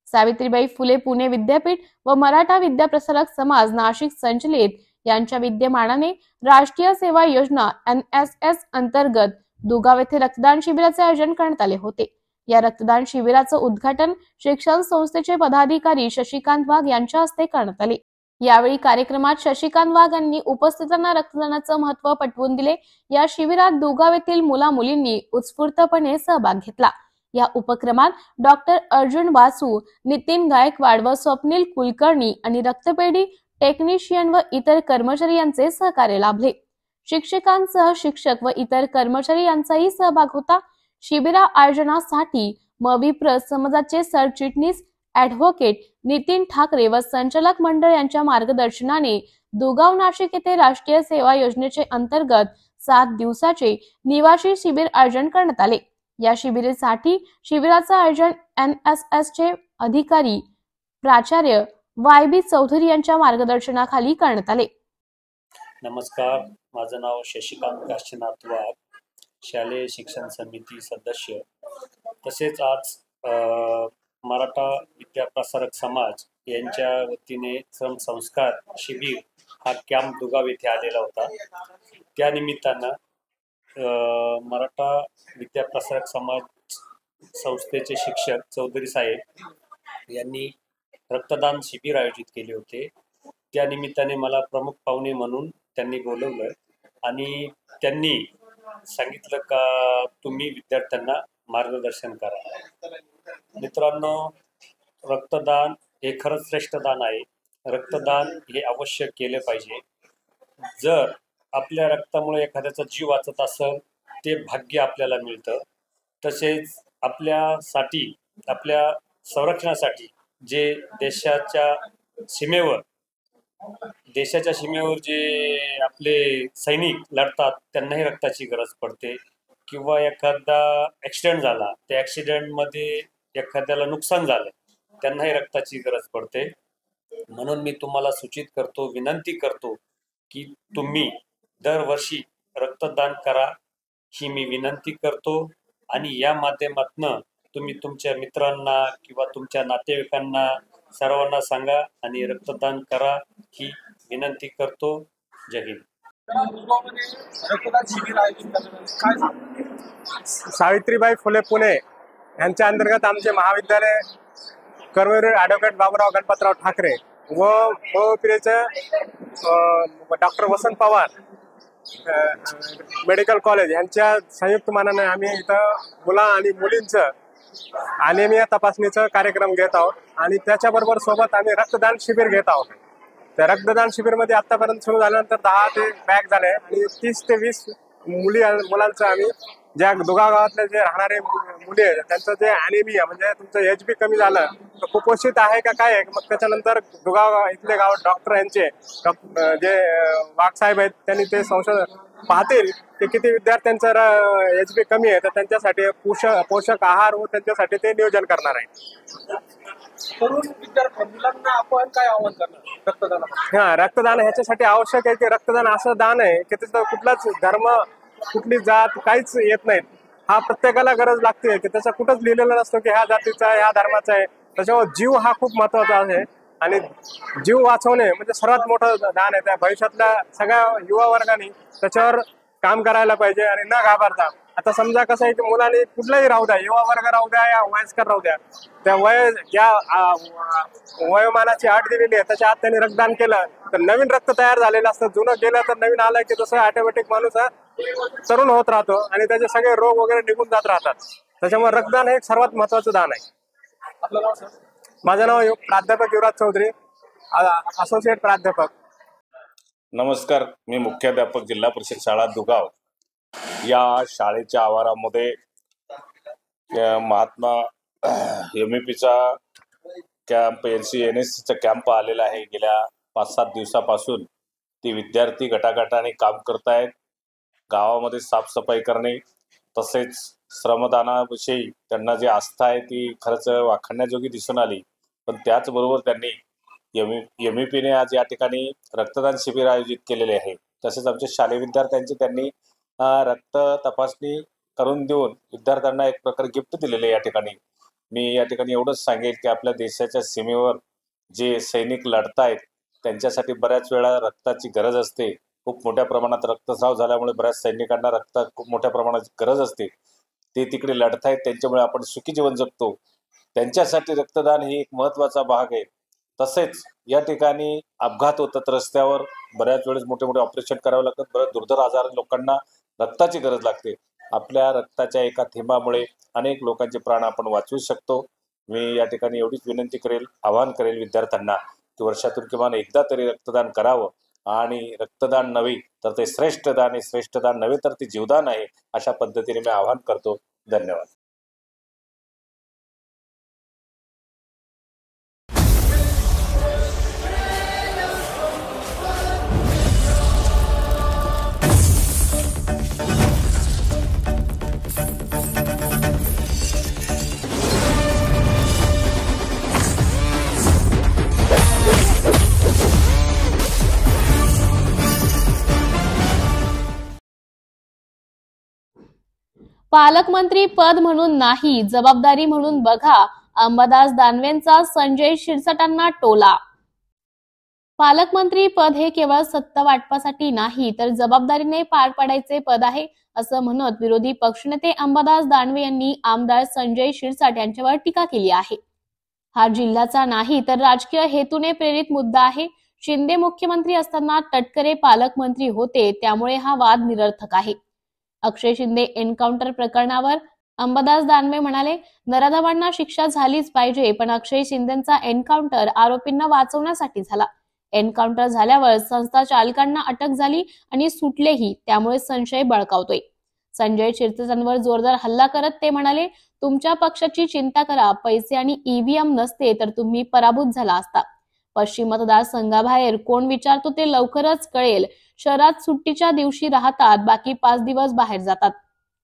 सावित्रीबाई फुले पुणे विद्यापीठ व मराठा विद्या प्रसारक समाज नाशिक संचलित यांच्या विद्यमानाने राष्ट्रीय सेवा योजना NSS अंतर्गत दुगाव येथे रक्तदान शिबिराचे आयोजन करण्यात आले होते. या रक्तदान शिबिराचं उद्घाटन शिक्षण संस्थेचे पदाधिकारी शशिकांत वाघ यांच्या हस्ते करण्यात आले. यावेळी कार्यक्रमात शशिकांत वाघ यांनी उपस्थितांना रक्तदानाचं महत्त्व पटवून दिले. या शिबिरात दुगाव येथील मुला-मुलींनी उत्स्फूर्तपणे सहभाग घेतला. या उपक्रमात डॉक्टर अर्जुन वासू, नितीन गायकवाड व स्वप्नील कुलकर्णी आणि रक्तपेढी टेक्निशियन व इतर कर्मचारी यांचे सहकार्य लाभले. शिक्षकांसह शिक्षक व इतर कर्मचारी यांचाही सहभाग होता. शिबिरा आयोजनासाठी मविप्र समाजाचे सरचिटणीस ॲडव्होकेट नितीन ठाकरे व संचालक मंडळ यांच्या मार्गदर्शनाने दुगाव नाशिक येथे राष्ट्रीय सेवा योजनेचे अंतर्गत 7 दिवसाचे निवासी शिबिर आयोजन करण्यात आले. या शिबिरासाठी शिबिराचं आयोजन NSS चे अधिकारी प्राचार्य YB चौधरी यांच्या मार्गदर्शनाखाली करण्यात आले. नमस्कार, माझं नाव शशिकांत काशीनाथ वाघ, शालेय शिक्षण समिती सदस्य. तसेच आज मराठा विद्या प्रसारक समाज यांच्या वतीने संस्कार शिबिर हा कॅम्प दुगाव येथे आलेला होता. त्या निमित्तानं मराठा विद्या प्रसारक समाज संस्थेचे शिक्षक चौधरी साहेब यांनी रक्तदान शिबिर आयोजित केले होते. त्या निमित्ताने मला प्रमुख पाहुणे म्हणून त्यांनी बोलवलं आणि त्यांनी सांगितलं का तुम्ही विद्यार्थ्यांना मार्गदर्शन करा. मित्रांनो, रक्तदान हे खरंच श्रेष्ठ दान आहे. रक्तदान हे अवश्य केले पाहिजे. जर आपल्या रक्तामुळे एखाद्याचा जीव वाचत असेल ते भाग्य आपल्याला मिळतं. तसेच आपल्यासाठी, आपल्या संरक्षणासाठी जे देशाच्या सीमेवर जे आपले सैनिक लढतात त्यांनाही रक्ताची गरज पडते. किंवा एखादा ॲक्सिडेंट झाला, त्या ॲक्सिडेंटमध्ये एखाद्याला नुकसान झालं, त्यांनाही रक्ताची गरज पडते. म्हणून मी तुम्हाला सूचित करतो, विनंती करतो की तुम्ही दरवर्षी रक्तदान करा ही मी विनंती करतो. आणि या माध्यमातून तुम्ही तुमच्या मित्रांना किंवा तुमच्या नातेवाईकांना सर्वांना सांगा आणि रक्तदान करा ही विनंती करतो. जय हिंद. सावित्रीबाई फुले पुणे यांच्या अंतर्गत आमचे महाविद्यालय कर्मवीर ॲडव्होकेट बाबूराव गणपतराव ठाकरे व मविप्रेचे डॉक्टर वसंत पवार मेडिकल कॉलेज यांच्या संयुक्त मानाने आम्ही इथं मुला आणि मुलींचं अनेमिया तपासणीचा कार्यक्रम घेत आहोत आणि त्याच्याबरोबर सोबत आम्ही रक्तदान शिबिर घेत आहोत. त्या रक्तदान शिबिरमध्ये आतापर्यंत सुरू झाल्यानंतर 10 ते बॅग झाले आणि 30 ते 20 मुलांचं आम्ही ज्या दुगाव गावातले जे राहणारे मुली आहेत त्यांचं जे अनेमिया म्हणजे तुमचं HB कमी झालं तर कुपोषित आहे का काय आहे, मग त्याच्यानंतर दुगाव इथले गाव डॉक्टर यांचे जे वाघ साहेब आहेत त्यांनी ते संशोधन पाहतील की किती विद्यार्थ्यांचं HB कमी आहे तर त्यांच्यासाठी पोषक आहार व त्यांच्यासाठी ते नियोजन करणार आहे. मुलांना आपण काय आवाहन करणार रक्तदान? रक्तदान ह्याच्यासाठी आवश्यक आहे की रक्तदान असं दान आहे की त्याचं कुठलाच धर्म, कुठली जात काहीच येत नाहीत. हा प्रत्येकाला गरज लागते की त्याचा कुठंच लिहिलेलं नसतं की ह्या जातीचा आहे, ह्या धर्माचा आहे. त्याच्यावर जीव हा खूप महत्वाचा आहे आणि जीव वाचवणे म्हणजे सर्वात मोठं दान आहे. त्या भविष्यातल्या सगळ्या युवा वर्गाने त्याच्यावर काम करायला पाहिजे आणि न घाबरता. आता समजा कसं आहे की मुलांनी कुठलाही राहू द्या, युवा वर्ग राहू द्या या वयस्कर राहू द्या, त्या वयोमानाची अट दिलेली आहे त्याच्या आत त्यांनी रक्तदान केलं तर नवीन रक्त तयार झालेलं असतं. जुनं केलं तर नवीन आलं की तसं ऑटोमॅटिक माणूस तरुण होत राहतो आणि त्याचे सगळे रोग वगैरे निघून जात राहतात. त्याच्यामुळे रक्तदान हे एक सर्वात महत्वाचं दान आहे. आपलं नाव सर? माझं नाव प्राध्यापक युवराज चौधरी, असोसिएट प्राध्यापक. नमस्कार, मी मुख्याध्यापक जिल्हा परिषद शाळा दुगाव. या शाळेच्या आवारामध्ये महात्मा MEPचा कॅम्प, NCNSचा कॅम्प आलेला आहे. गेल्या 5-7 दिवसापासून ते विद्यार्थी गटागटाने काम करत आहेत. गावामध्ये साफसफाई करणे तसेच श्रमदानाविषयी त्यांना जी आस्था आहे ती खरंच वाखाणण्याजोगी दिसून आली. पण त्याचबरोबर त्यांनी MEPने आज या ठिकाणी रक्तदान शिबिर आयोजित केलेले आहे. तसेच आमच्या शालेय विद्यार्थ्यांची त्यांनी रक्त तपासणी करून देऊन विद्यार्थ्यांना एक प्रकारे गिफ्ट दिलेले या ठिकाणी. मी या ठिकाणी एवढंच सांगेल की आपल्या देशाच्या सीमेवर जे सैनिक लढतायत त्यांच्यासाठी बऱ्याच वेळा रक्ताची गरज असते. खूप मोठ्या प्रमाणात रक्तस्राव झाल्यामुळे बऱ्याच सैनिकांना रक्तात खूप मोठ्या प्रमाणात गरज असते. ते तिकडे लढतायत, त्यांच्यामुळे आपण सुखी जीवन जगतो. त्यांच्यासाठी रक्तदान ही एक महत्त्वाचा भाग आहे. तसेच या ठिकाणी अपघात होतात रस्त्यावर, बऱ्याच वेळेस मोठे मोठे ऑपरेशन करावे लागतात. बऱ्याच दुर्धर आजारी लोकांना रक्ताची गरज लागते. आपल्या रक्ताच्या एका थेंबामुळे अनेक लोकांचे प्राण आपण वाचवू शकतो. मी या ठिकाणी एवढीच विनंती करेल, आवाहन करेल विद्यार्थ्यांना की वर्षातून किमान एकदा तरी रक्तदान करावं. आणि रक्तदान नव्हे तर ते श्रेष्ठ दान आहे, श्रेष्ठ दान नव्हे तर ते जीवदान आहे, अशा पद्धतीने मी आवाहन करतो. धन्यवाद. पालकमंत्री पद म्हणून नाही, जबाबदारी म्हणून बघा, अंबादास दानवेंचा संजय शिरसाटांना टोला. पालकमंत्री पद हे केवळ सत्ता वाटपासाठी नाही तर जबाबदारीने पार पाडायचे पद आहे, असं म्हणत विरोधी पक्षनेते अंबादास दानवे यांनी आमदार संजय शिरसाट यांच्यावर टीका केली आहे. हा जिल्ह्याचा नाही तर राजकीय हेतूने प्रेरित मुद्दा आहे. शिंदे मुख्यमंत्री असताना तटकरे पालकमंत्री होते, त्यामुळे हा वाद निरर्थक आहे. अक्षय शिंदे एन्काउंटर प्रकरणावर अंबादास दानवे म्हणाले, नराधमांना शिक्षा झालीच पाहिजे, पण अक्षय शिंदेचा एन्काउंटर आरोपींना वाचवण्यासाठी झाला. एन्काउंटर झाल्यावर संस्था चालकांना अटक झाली आणि सुटलेही, त्यामुळे संशय बळकावतोय. संजय शिरसाटांवर जोरदार हल्ला करत ते म्हणाले, तुमच्या पक्षाची चिंता करा, पैसे आणि EVM नसते तर तुम्ही पराभूत झाला असता. पश्चिम मतदारसंघाबाहेर कोण विचारतो ते लवकरच कळेल. शहरात सुट्टीच्या दिवशी राहतात, बाकी 5 दिवस बाहेर जातात.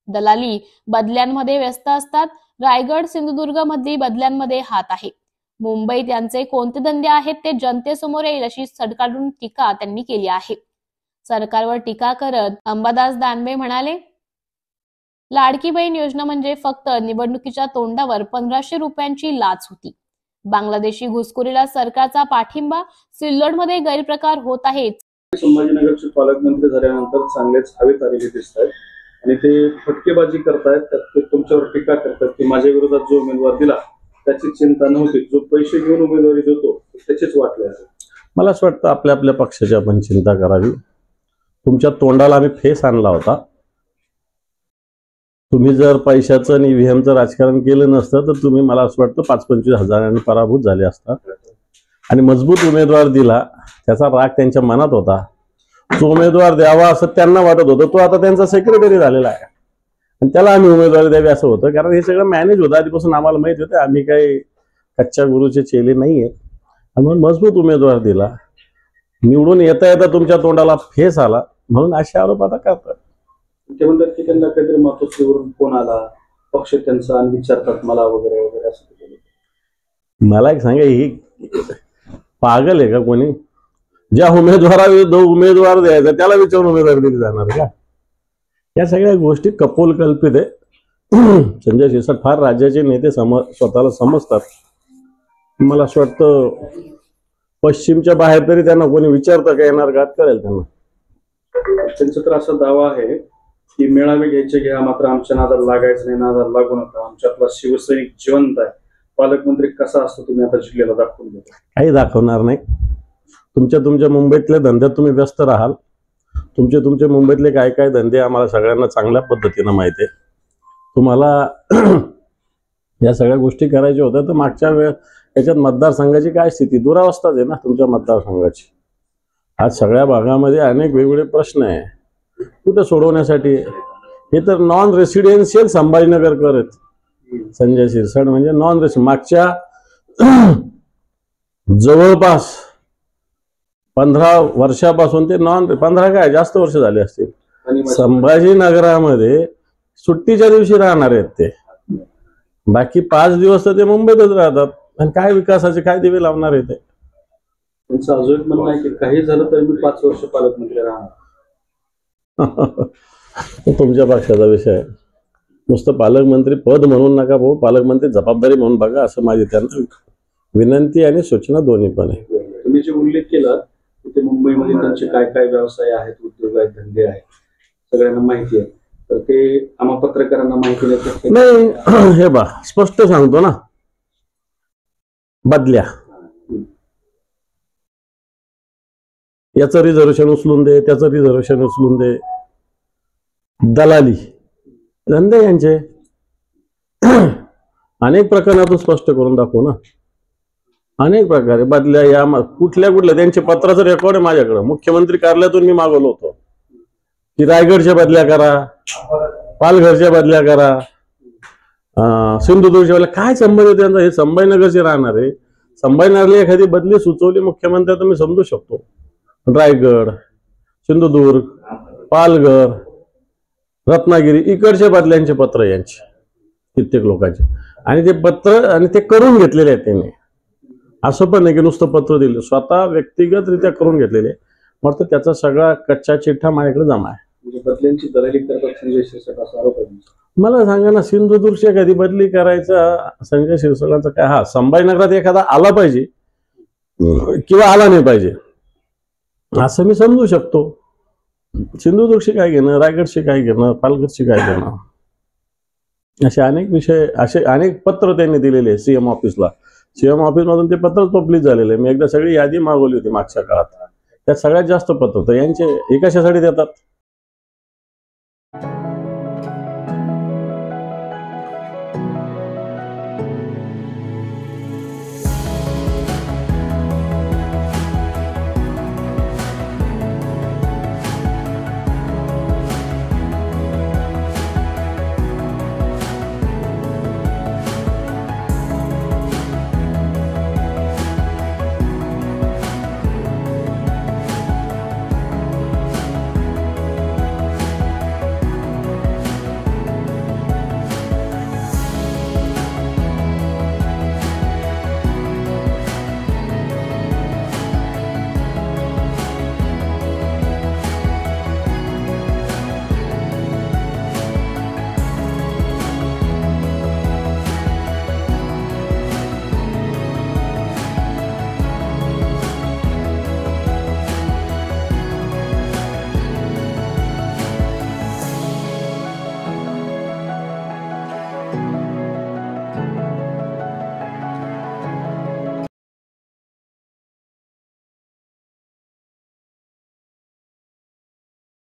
दलाली बदल्यांमध्ये व्यस्त असतात. रायगड सिंधुदुर्ग मधली बदल्यांमध्ये हात आहे. मुंबईत यांचे कोणते धंदे आहेत ते जनतेसमोर येईल अशी सडकाडून टीका त्यांनी केली आहे. सरकारवर टीका करत अंबादास दानवे म्हणाले, लाडकी बहीण योजना म्हणजे फक्त निवडणुकीच्या तोंडावर 1500 रुपयांची लाच होती. बांगलादेशी घुसखोरीला सरकारचा पाठिंबा. सिल्लोडमध्ये गैरप्रकार होत आहेत. संभाजीनगरचे पालकमंत्री झाल्यानंतर चांगलेच हवेत आलेले दिसत आहेत आणि ते फटकेबाजी करतायत. त्यात ते तुमच्यावर टीका करतात की माझ्या विरोधात जो उमेदवार दिला त्याची चिंता नव्हती, जो पैसे घेऊन उमेदवारी देतो त्याचीच वाटले आहे. मला असं वाटतं आपल्या आपल्या पक्षाची आपण चिंता करावी. तुमच्या तोंडाला आम्ही फेस आणला होता. तुम्ही जर पैशाचं आणि EVMचं राजकारण केलं नसतं तर तुम्ही मला असं वाटतं 5-25 हजारांनी पराभूत झाले असता. आणि मजबूत उमेदवार दिला, त्याचा राग त्यांच्या मनात होता. जो उमेदवार द्यावा असं त्यांना वाटत होतं, तो आता त्यांचा सेक्रेटरी झालेला आहे आणि त्याला आम्ही उमेदवारी द्यावी असं होतं. कारण हे सगळं मॅनेज होतं आधीपासून, आम्हाला माहिती होतं आम्ही काही कच्च्या गुरुचे चेले नाहीये. आणि म्हणून मजबूत उमेदवार दिला. निवडून येता येता तुमच्या तोंडाला फेस आला, म्हणून असे आरोप आता करतात. ते म्हणतात की त्यांना काहीतरी मातोश्रीवरून फोन आला, पक्ष त्यांचा, आणि विचारतात मला वगैरे वगैरे असं. मला एक सांगा, ही पागल आहे का कोणी? ज्या उमेदवाराविरुद्ध उमेदवार द्यायचा त्याला विचारून उमेदवारी दिली जाणार का? या सगळ्या गोष्टी कपोल कल्पित आहे. संजय शिरसाट फार राज्याचे नेते स्वतःला समजतात. मला असं वाटतं पश्चिमच्या बाहेर तरी त्यांना कोणी विचारतं का येणार का कळेल त्यांना. त्यांचा तर असा दावा आहे की मेळावे घ्यायचे घ्या, मात्र आमच्या नादाला लागायचं नाही, नादाला लागू नका, आमच्यातला शिवसैनिक जिवंत आहे. पालकमंत्री कसा असतो तुम्ही आता जिल्ह्याला दाखवून देता. काही दाखवणार नाही. तुमच्या मुंबईतल्या धंद्यात तुम्ही व्यस्त राहाल. तुमचे मुंबईतले काय काय धंदे आम्हाला सगळ्यांना चांगल्या पद्धतीनं माहिती आहे. तुम्हाला या सगळ्या गोष्टी करायच्या होत्या तर मागच्या याच्यात मतदारसंघाची काय स्थिती, दुरावस्थाच आहे ना तुमच्या मतदारसंघाची. आज सगळ्या भागामध्ये अनेक वेगवेगळे प्रश्न आहे, कुठे सोडवण्यासाठी. हे तर नॉन रेसिडेन्शियल संभाजीनगरकर आहेत. संजय शिरसाट म्हणजे नॉन रेसिडेन्शियल. मागच्या जवळपास 15 वर्षापासून ते 15 काय जास्त वर्ष झाले असतील संभाजीनगरामध्ये सुट्टीच्या दिवशी राहणार आहेत ते, बाकी 5 दिवस तर ते मुंबईतच राहतात. आणि काय विकासाचे काय दिवे लावणार आहे ते? त्यांचं अजून म्हणणं आहे की काही झालं तर मी 5 वर्ष पालकमंत्री राहणार. तुमच्या पक्षाचा विषय आहे. नुसतं पालकमंत्री पद म्हणून नका भाऊ, पालकमंत्री जबाबदारी म्हणून बघा, असं माझी त्यांना विनंती आणि सूचना दोन्ही पण आहे. तुम्ही जे उल्लेख केला की ते मुंबईमध्ये त्यांचे काय काय व्यवसाय आहेत, उद्योग आहेत, धंदे आहेत, सगळ्यांना माहिती आहे, तर ते आम्हा पत्रकारांना माहिती नाही. हे बा स्पष्ट सांगतो ना, बदल्या, याचं रिझर्वेशन उचलून दे, त्याचं रिझर्वेशन उचलून दे, दलाली धंदे यांचे अनेक प्रकरणातून स्पष्ट करून दाखवू ना. अनेक प्रकारे बदल्या, या कुठल्या त्यांचे पत्राचं रेकॉर्ड आहे माझ्याकडे. मुख्यमंत्री कार्यालयातून मी मागवलं होतं की रायगडच्या बदल्या करा, पालघरच्या बदल्या करा, सिंधुदुर्गच्या बदल्या. काय संबंध त्यांचा? हे संभाजीनगरचे राहणार आहे. संभाजीनगरला एखादी बदली सुचवली मुख्यमंत्री तर मी समजू शकतो. रायगड, सिंधुदुर्ग, पालघर, रत्नागिरी इकडच्या बदल्यांचे पत्र यांचे कित्येक लोकांचे, आणि ते पत्र आणि ते करून घेतलेले आहेत त्यांनी. असं पण नाही की नुसतं पत्र दिलं, स्वतः व्यक्तिगतरित्या करून घेतलेले. मग त्याचा सगळा कच्चा चिठ्ठा माझ्याकडे जमा आहे. बदल्यांची दलाली करतात संजय शिरसाट असा आरोप आहे. मला सांगा ना, सिंधुदुर्गच्या कधी बदली करायचा संजय शिरसाटांचा काय? हा, संभाजीनगरात एखादा आला पाहिजे किंवा आला नाही पाहिजे असं मी समजू शकतो. सिंधुदुर्गशी काय घेणं, रायगडशी काय घेणं, पालघरशी काय घेणं, असे अनेक विषय, असे अनेक पत्र त्यांनी दिलेले आहे सीएम ऑफिसला. सीएम ऑफिस मधून ते पत्र पब्लिश झालेले. मी एकदा सगळी यादी मागवली होती मागच्या काळात, त्यात सगळ्यात जास्त पत्र तर यांचे. हे कशासाठी देतात?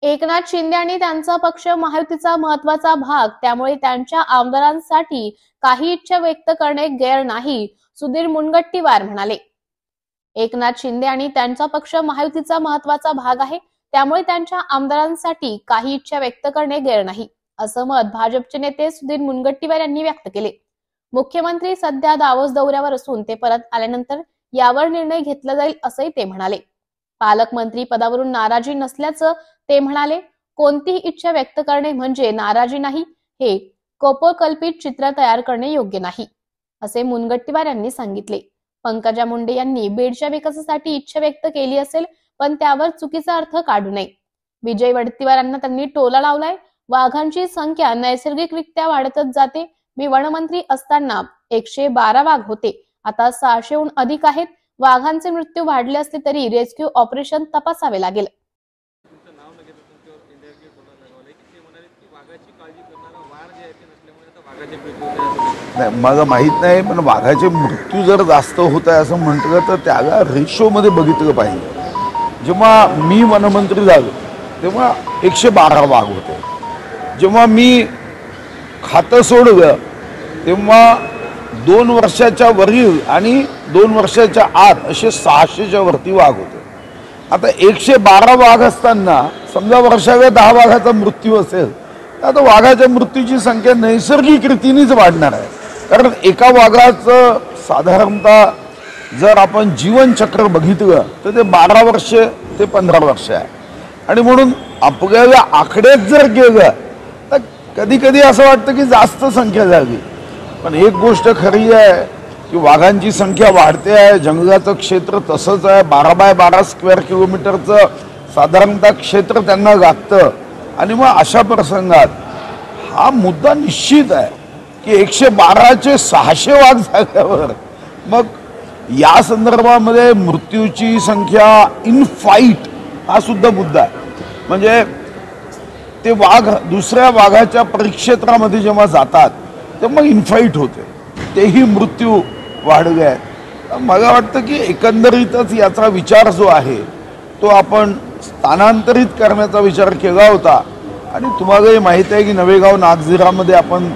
एकनाथ शिंदे आणि त्यांचा पक्ष महायुतीचा महत्वाचा भाग, त्यामुळे त्यांच्या आमदारांसाठी काही इच्छा व्यक्त करणे गैर नाही, सुधीर मुनगंटीवार म्हणाले. एकनाथ शिंदे आणि त्यांचा पक्ष महायुतीचा महत्वाचा भाग आहे, त्यामुळे त्यांच्या आमदारांसाठी काही इच्छा व्यक्त करणे गैर नाही, असं मत भाजपचे नेते सुधीर मुनगंटीवार यांनी व्यक्त केले. मुख्यमंत्री सध्या दावोस दौऱ्यावर असून ते परत आल्यानंतर यावर निर्णय घेतला जाईल असंही ते म्हणाले. पालकमंत्री पदावरून नाराजी नसल्याचं ते म्हणाले. कोणतीही इच्छा व्यक्त करणे म्हणजे नाराजी नाही, हे कपोकल्पित चित्र तयार करणे योग्य नाही, असे मुनगंटीवार यांनी सांगितले. पंकजा मुंडे यांनी बीडच्या विकासासाठी इच्छा व्यक्त केली असेल, पण त्यावर चुकीचा अर्थ काढू नये. विजय वडेट्टीवार यांना त्यांनी टोला लावलाय. वाघांची संख्या नैसर्गिकरित्या वाढतच जाते. मी वनमंत्री असताना 112 वाघ होते, आता 600हून अधिक आहेत. वाघांचे मृत्यू वाढले असले तरी रेस्क्यू ऑपरेशन तपासावे लागेल. नाही, मला माहित नाही, पण वाघाचे मृत्यू जर जास्त होत आहे असं म्हटलं तर त्याला रेशोमध्ये बघितलं पाहिजे. जेव्हा मी वनमंत्री झालो तेव्हा 112 वाघ होते. जेव्हा मी खातं सोडलं तेव्हा 2 वर्षाच्या वरील आणि 2 वर्षाच्या आत असे 600च्या वरती वाघ होते. आता 112 वाघ असताना समजा वर्षाला 10 वाघाचा मृत्यू असेल तर आता वाघाच्या मृत्यूची संख्या नैसर्गिक रीतीनेच वाढणार आहे. कारण एका वाघाचं साधारणतः जर आपण जीवनचक्र बघितलं तर ते 12 वर्ष ते 15 वर्ष आहे. आणि म्हणून आपल्याला आकड्यात जर गेलं तर कधी कधी असं वाटतं की जास्त संख्या झाली, पण एक गोष्ट खरी आहे की वाघांची संख्या वाढते आहे. जंगलाचं क्षेत्र तसंच आहे. 12 बाय 12 स्क्वेअर किलोमीटरचं साधारणतः क्षेत्र त्यांना लागतं. आणि मग अशा प्रसंगात हा मुद्दा निश्चित आहे की 112चे 600 वाघ झाल्यावर मग या संदर्भामध्ये मृत्यूची संख्या इन फाईट हा सुद्धा मुद्दा आहे. म्हणजे ते वाघ दुसऱ्या वाघाच्या परिक्षेत्रामध्ये जेव्हा जातात तेव्हा मग इनफाईट होते, तेही मृत्यू वाढले आहेत. मला वाटतं की एकंदरीतच याचा विचार जो आहे तो आपण स्थानांतरित करण्याचा विचार केला होता. आणि तुम्हालाही माहीत आहे की नवेगाव नागझिरामध्ये आपण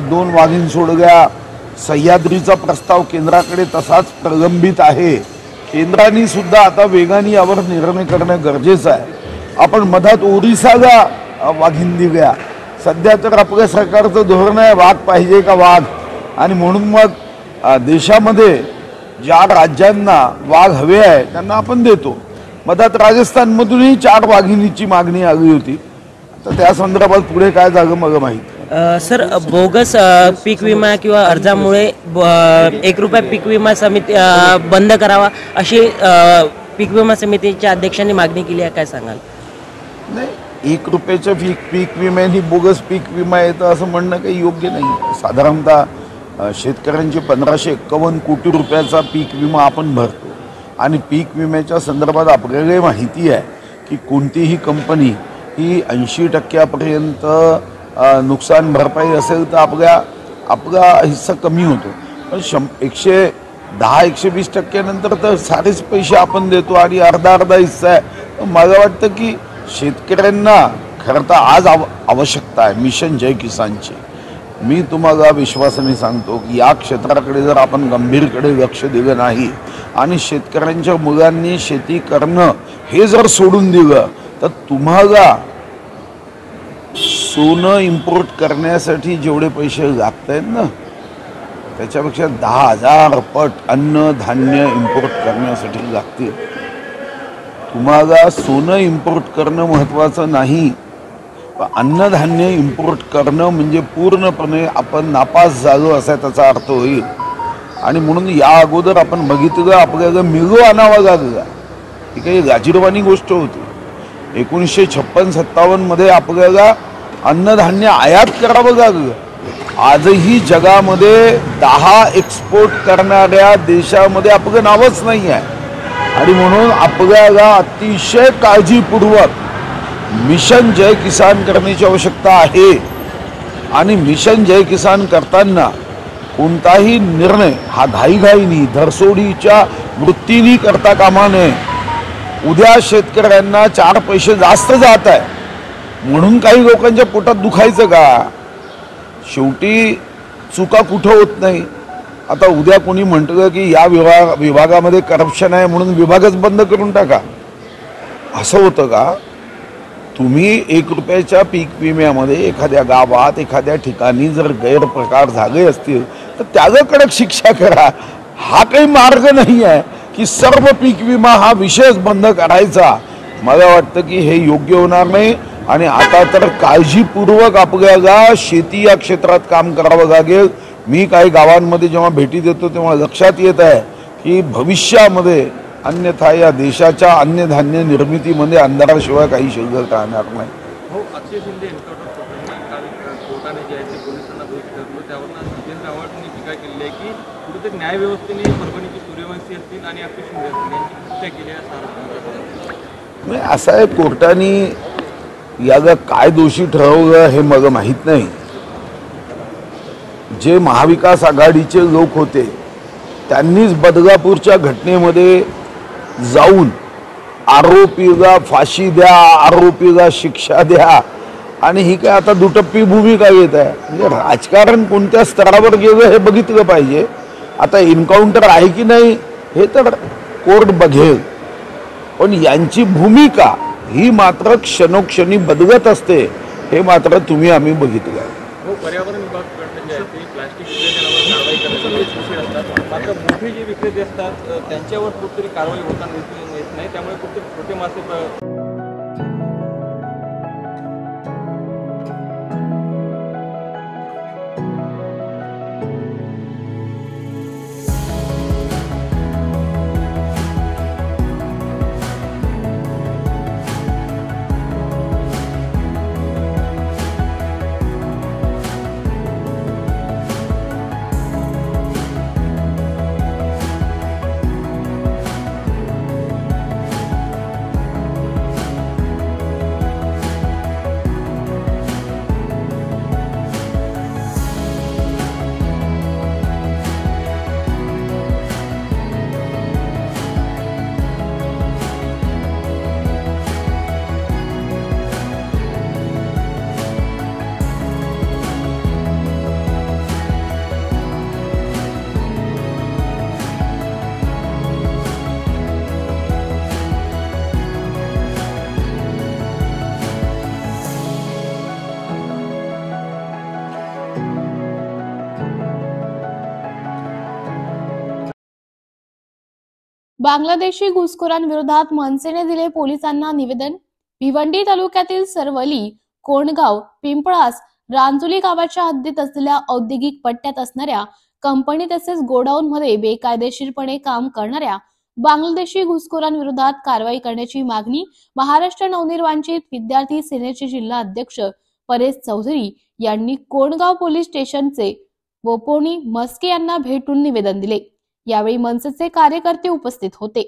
2 वाघीण सोडल्या. सह्याद्रीचा प्रस्ताव केंद्राकडे तसाच प्रलंबित आहे. केंद्राने सुद्धा आता वेगाने यावर निर्णय करणं गरजेचं आहे. आपण मधात ओरिसाला वाघीण दिल्या. सध्या तर आपल्या सरकारचं धोरण आहे वाघ पाहिजे का वाघ, आणि म्हणून मग देशामध्ये ज्या राज्यांना वाघ हवे आहे त्यांना आपण देतो. मधात राजस्थानमधूनही 4 वाघिणीची मागणी आली होती. तर त्या संदर्भात पुढे काय झालं मला माहीत. सर, बोगस पीक विमा किंवा अर्जामुळे 1 रुपया पीक विमा समिती बंद करावा अशी पीक विमा समितीच्या अध्यक्षांनी मागणी केली आहे, काय सांगाल? नाही, 1 रुपयाच्या पीक विम्याने बोगस पीक विमा येतं असं म्हणणं काही योग्य नाही. साधारणतः शेतकऱ्यांचे 1551 कोटी रुपयाचा पीक विमा आपण भरतो. आणि पीक विम्याच्या संदर्भात आपल्याला माहिती आहे की कोणतीही कंपनी ही 80% नुकसान भरपाई असेल तर आपला हिस्सा कमी होतो. पण 110-120% नंतर तर सारेच पैसे आपण देतो आणि अर्धा हिस्सा आहे. मला वाटतं की शेतकऱ्यांना खरं तर आज आवश्यकता आहे मिशन जय किसानची. मी तुम्हाला विश्वासाने सांगतो की या क्षेत्राकडे जर आपण गंभीरकडे लक्ष दिलं नाही आणि शेतकऱ्यांच्या मुलांनी शेती करणं हे जर सोडून दिलं तर तुम्हाला सोनं इम्पोर्ट करण्यासाठी जेवढे पैसे लागत आहेत ना त्याच्यापेक्षा 10,000 पट अन्न धान्य इम्पोर्ट करण्यासाठी लागतील. तुम्हाला सोनं इम्पोर्ट करणं महत्त्वाचं नाही, अन्नधान्य इम्पोर्ट करणं म्हणजे पूर्णपणे आपण नापास झालो असा त्याचा अर्थ होईल. आणि म्हणून या अगोदर आपण बघितलं आपल्याला मिलो आणावा लागला. ही काही लाजिरवाणी गोष्ट होती. 1956-57 मध्ये आपल्याला अन्नधान्य आयात करावं लागलं. आजही जगामध्ये 10 एक्सपोर्ट करणाऱ्या देशामध्ये आपलं नावच नाही आहे. आणि म्हणून आपल्याला अतिशय काळजीपूर्वक मिशन जय किसान करण्याची आवश्यकता आहे. आणि मिशन जय किसान करताना कोणताही निर्णय हा घाईघाईनी धरसोडीच्या वृत्तीने करता कामा नये. उद्या शेतकऱ्यांना 4 पैसे जास्त जात आहे म्हणून काही लोकांच्या पोटात दुखायचं का? शेवटी चुका कुठं होत नाही. आता उद्या कोणी म्हटलं की या विभागामध्ये करप्शन आहे म्हणून विभागच बंद करून टाका, असं होतं का? तुम्ही 1 रुपयाच्या पीक विम्यामध्ये एखाद्या गावात एखाद्या ठिकाणी जर गैरप्रकार झाले असतील तर त्याला कडक शिक्षा करा. हा काही मार्ग नाही आहे की सर्व पीक विमा हा विषयच बंद करायचा. मला वाटतं की हे योग्य होणार नाही. आणि आता तर काळजीपूर्वक आपल्याला शेती या क्षेत्रात काम करावं लागेल. मी काही गावांमध्ये जेव्हा भेटी देतो तेव्हा लक्षात येत आहे की भविष्यामध्ये अन्यथा या देशाच्या अन्नधान्य निर्मितीमध्ये अंधाराशिवाय काही शिल्लक राहणार नाही. हो, अक्षय शिंदे कोर्टाने जे आहे ते पोलिसांना दोषी ठरवलं. त्यावरून जितेंद्र आव्हाडांनी टीका केली आहे की कुठेतरी न्यायव्यवस्थेने परभणीची सूर्यवंशी असतील आणि अक्षय शिंदे असतील यांची हत्या केली आहे. असं आहे, कोर्टाने याला काय दोषी ठरवलं हे मला माहीत नाही. जे महाविकास आघाडीचे लोक होते त्यांनीच बदलापूरच्या घटनेमध्ये जाऊन आरोपीला फाशी द्या, आरोपीला शिक्षा द्या, आणि ही काय आता दुटप्पी भूमिका घेत आहे. म्हणजे राजकारण कोणत्या स्तरावर गेलं हे बघितलं पाहिजे. आता एन्काउंटर आहे की नाही हे तर कोर्ट बघेल, पण यांची भूमिका ही मात्र क्षणोक्षणी बदलत असते हे मात्र तुम्ही आम्ही बघितलं. हो, पर्यावरण विभाग जे आहे ते प्लास्टिक विक्रेत्यांवर कारवाई करण्याचे विषय असतात. मात्र मोठे जे विक्रेते असतात त्यांच्यावर कुठेतरी कारवाई होताना येत नाही. त्यामुळे कुठेतरी छोटे मासे बांगलादेशी घुसखोरांविरोधात मनसेने दिले पोलिसांना निवेदन. भिवंडी तालुक्यातील सरवली, कोंडगाव, पिंपळास, रांजुली गावाच्या हद्दीत असलेल्या औद्योगिक पट्ट्यात असणाऱ्या कंपनी तसेच गोडाऊन मध्ये बेकायदेशीरपणे काम करणाऱ्या बांगलादेशी घुसखोरांविरोधात कारवाई करण्याची मागणी महाराष्ट्र नवनिर्वाचित विद्यार्थी सेनेचे जिल्हा अध्यक्ष परेश चौधरी यांनी कोंडगाव पोलीस स्टेशनचे वोपोनी मस्के यांना भेटून निवेदन दिले. यावेळी मनसेचे कार्यकर्ते उपस्थित होते.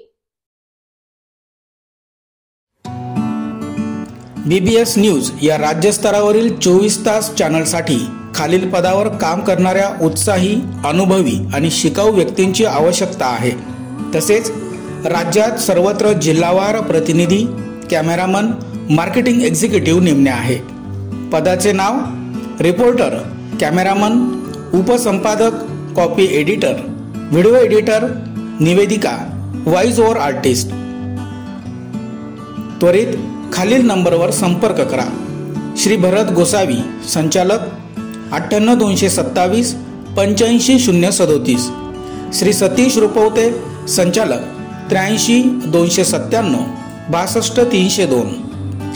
BBS न्यूज या राज्यस्तरावरील 24 तास चॅनलसाठी खालील पदावर काम करणाऱ्या उत्साही, अनुभवी आणि शिकाऊ व्यक्तींची आवश्यकता आहे. तसेच राज्यात सर्वत्र जिल्हावार प्रतिनिधी, कॅमेरामन, मार्केटिंग एक्झिक्युटिव्ह नेमणे आहे. पदाचे नाव: रिपोर्टर, कॅमेरामन, उपसंपादक, कॉपी एडिटर, व्हिडिओ एडिटर, निवेदिका, व्हॉइस ओव्हर आर्टिस्ट. त्वरित खालील नंबरवर संपर्क करा. श्री भरत गोसावी, संचालक, 98 227 85 037. श्री सतीश रुपवते, संचालक, 83 297 62 302.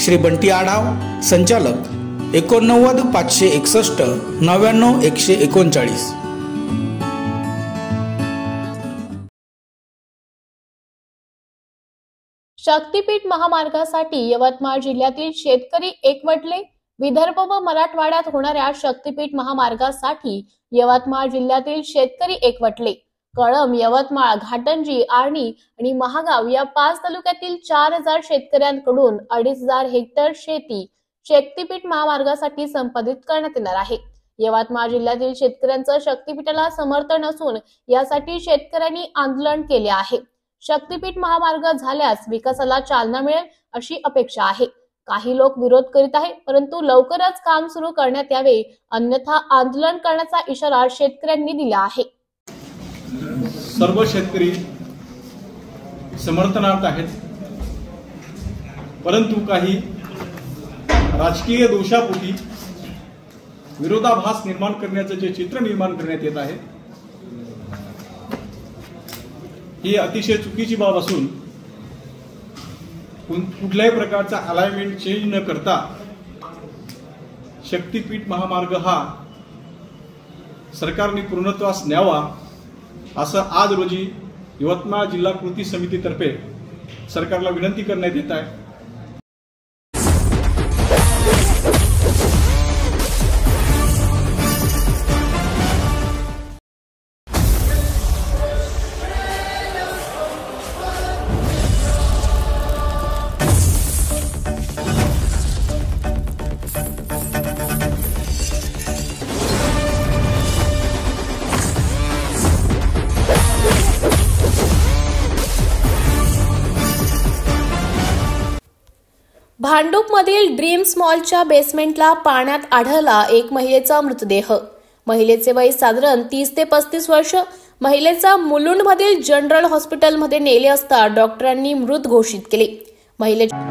श्री बंटी आढाव, संचालक, 89 561 99 139. शक्तीपीठ महामार्गासाठी यवतमाळ जिल्ह्यातील शेतकरी एकवटले. विदर्भ व मराठवाड्यात होणाऱ्या शक्तीपीठ महामार्गासाठी यवतमाळ जिल्ह्यातील शेतकरी एकवटले. कळंब, यवतमाळ, घाटंजी, आर्णी आणि महागाव या 5 तालुक्यातील 4000 शेतकऱ्यांकडून 2500 हेक्टर शेती शक्तीपीठ महामार्गासाठी संपादित करण्यात येणार आहे. यवतमाळ जिल्ह्यातील शेतकऱ्यांचं शक्तीपीठाला समर्थन असून यासाठी शेतकऱ्यांनी आंदोलन केले आहे. शक्तीपीठ महामार्ग झाल्यास विकासाला चालना मिळेल अशी अपेक्षा आहे. काही लोक विरोध करीत आहेत, परंतु लवकरच काम सुरू करण्यात यावे, अन्यथा आंदोलन करण्याचा इशारा शेतकऱ्यांनी दिला आहे. सर्व शेतकरी समर्थनार्थ आहेत, परंतु काही राजकीय दोषापोटी विरोधाभास निर्माण करण्याचं जे चित्र निर्माण करण्यात येत आहे ही अतिशय चुकीची बाब असून कुठल्याही प्रकारचा अलाइनमेंट चेंज न करता शक्तीपीठ महामार्ग हा सरकारने पूर्णत्वास न्यावा असं आज रोजी यवतमाळ जिल्हा कृती समितीतर्फे सरकारला विनंती करण्यात येत आहे. भांडूपमधील ड्रीम्स मॉलच्या बेसमेंटला पाण्यात आढळला एक महिलेचा मृतदेह. महिलेचे वय साधारण 30 ते 35 वर्ष. महिलेचा मुलुंडमधील जनरल हॉस्पिटलमध्ये नेले असता डॉक्टरांनी मृत घोषित केले. महिलेच्या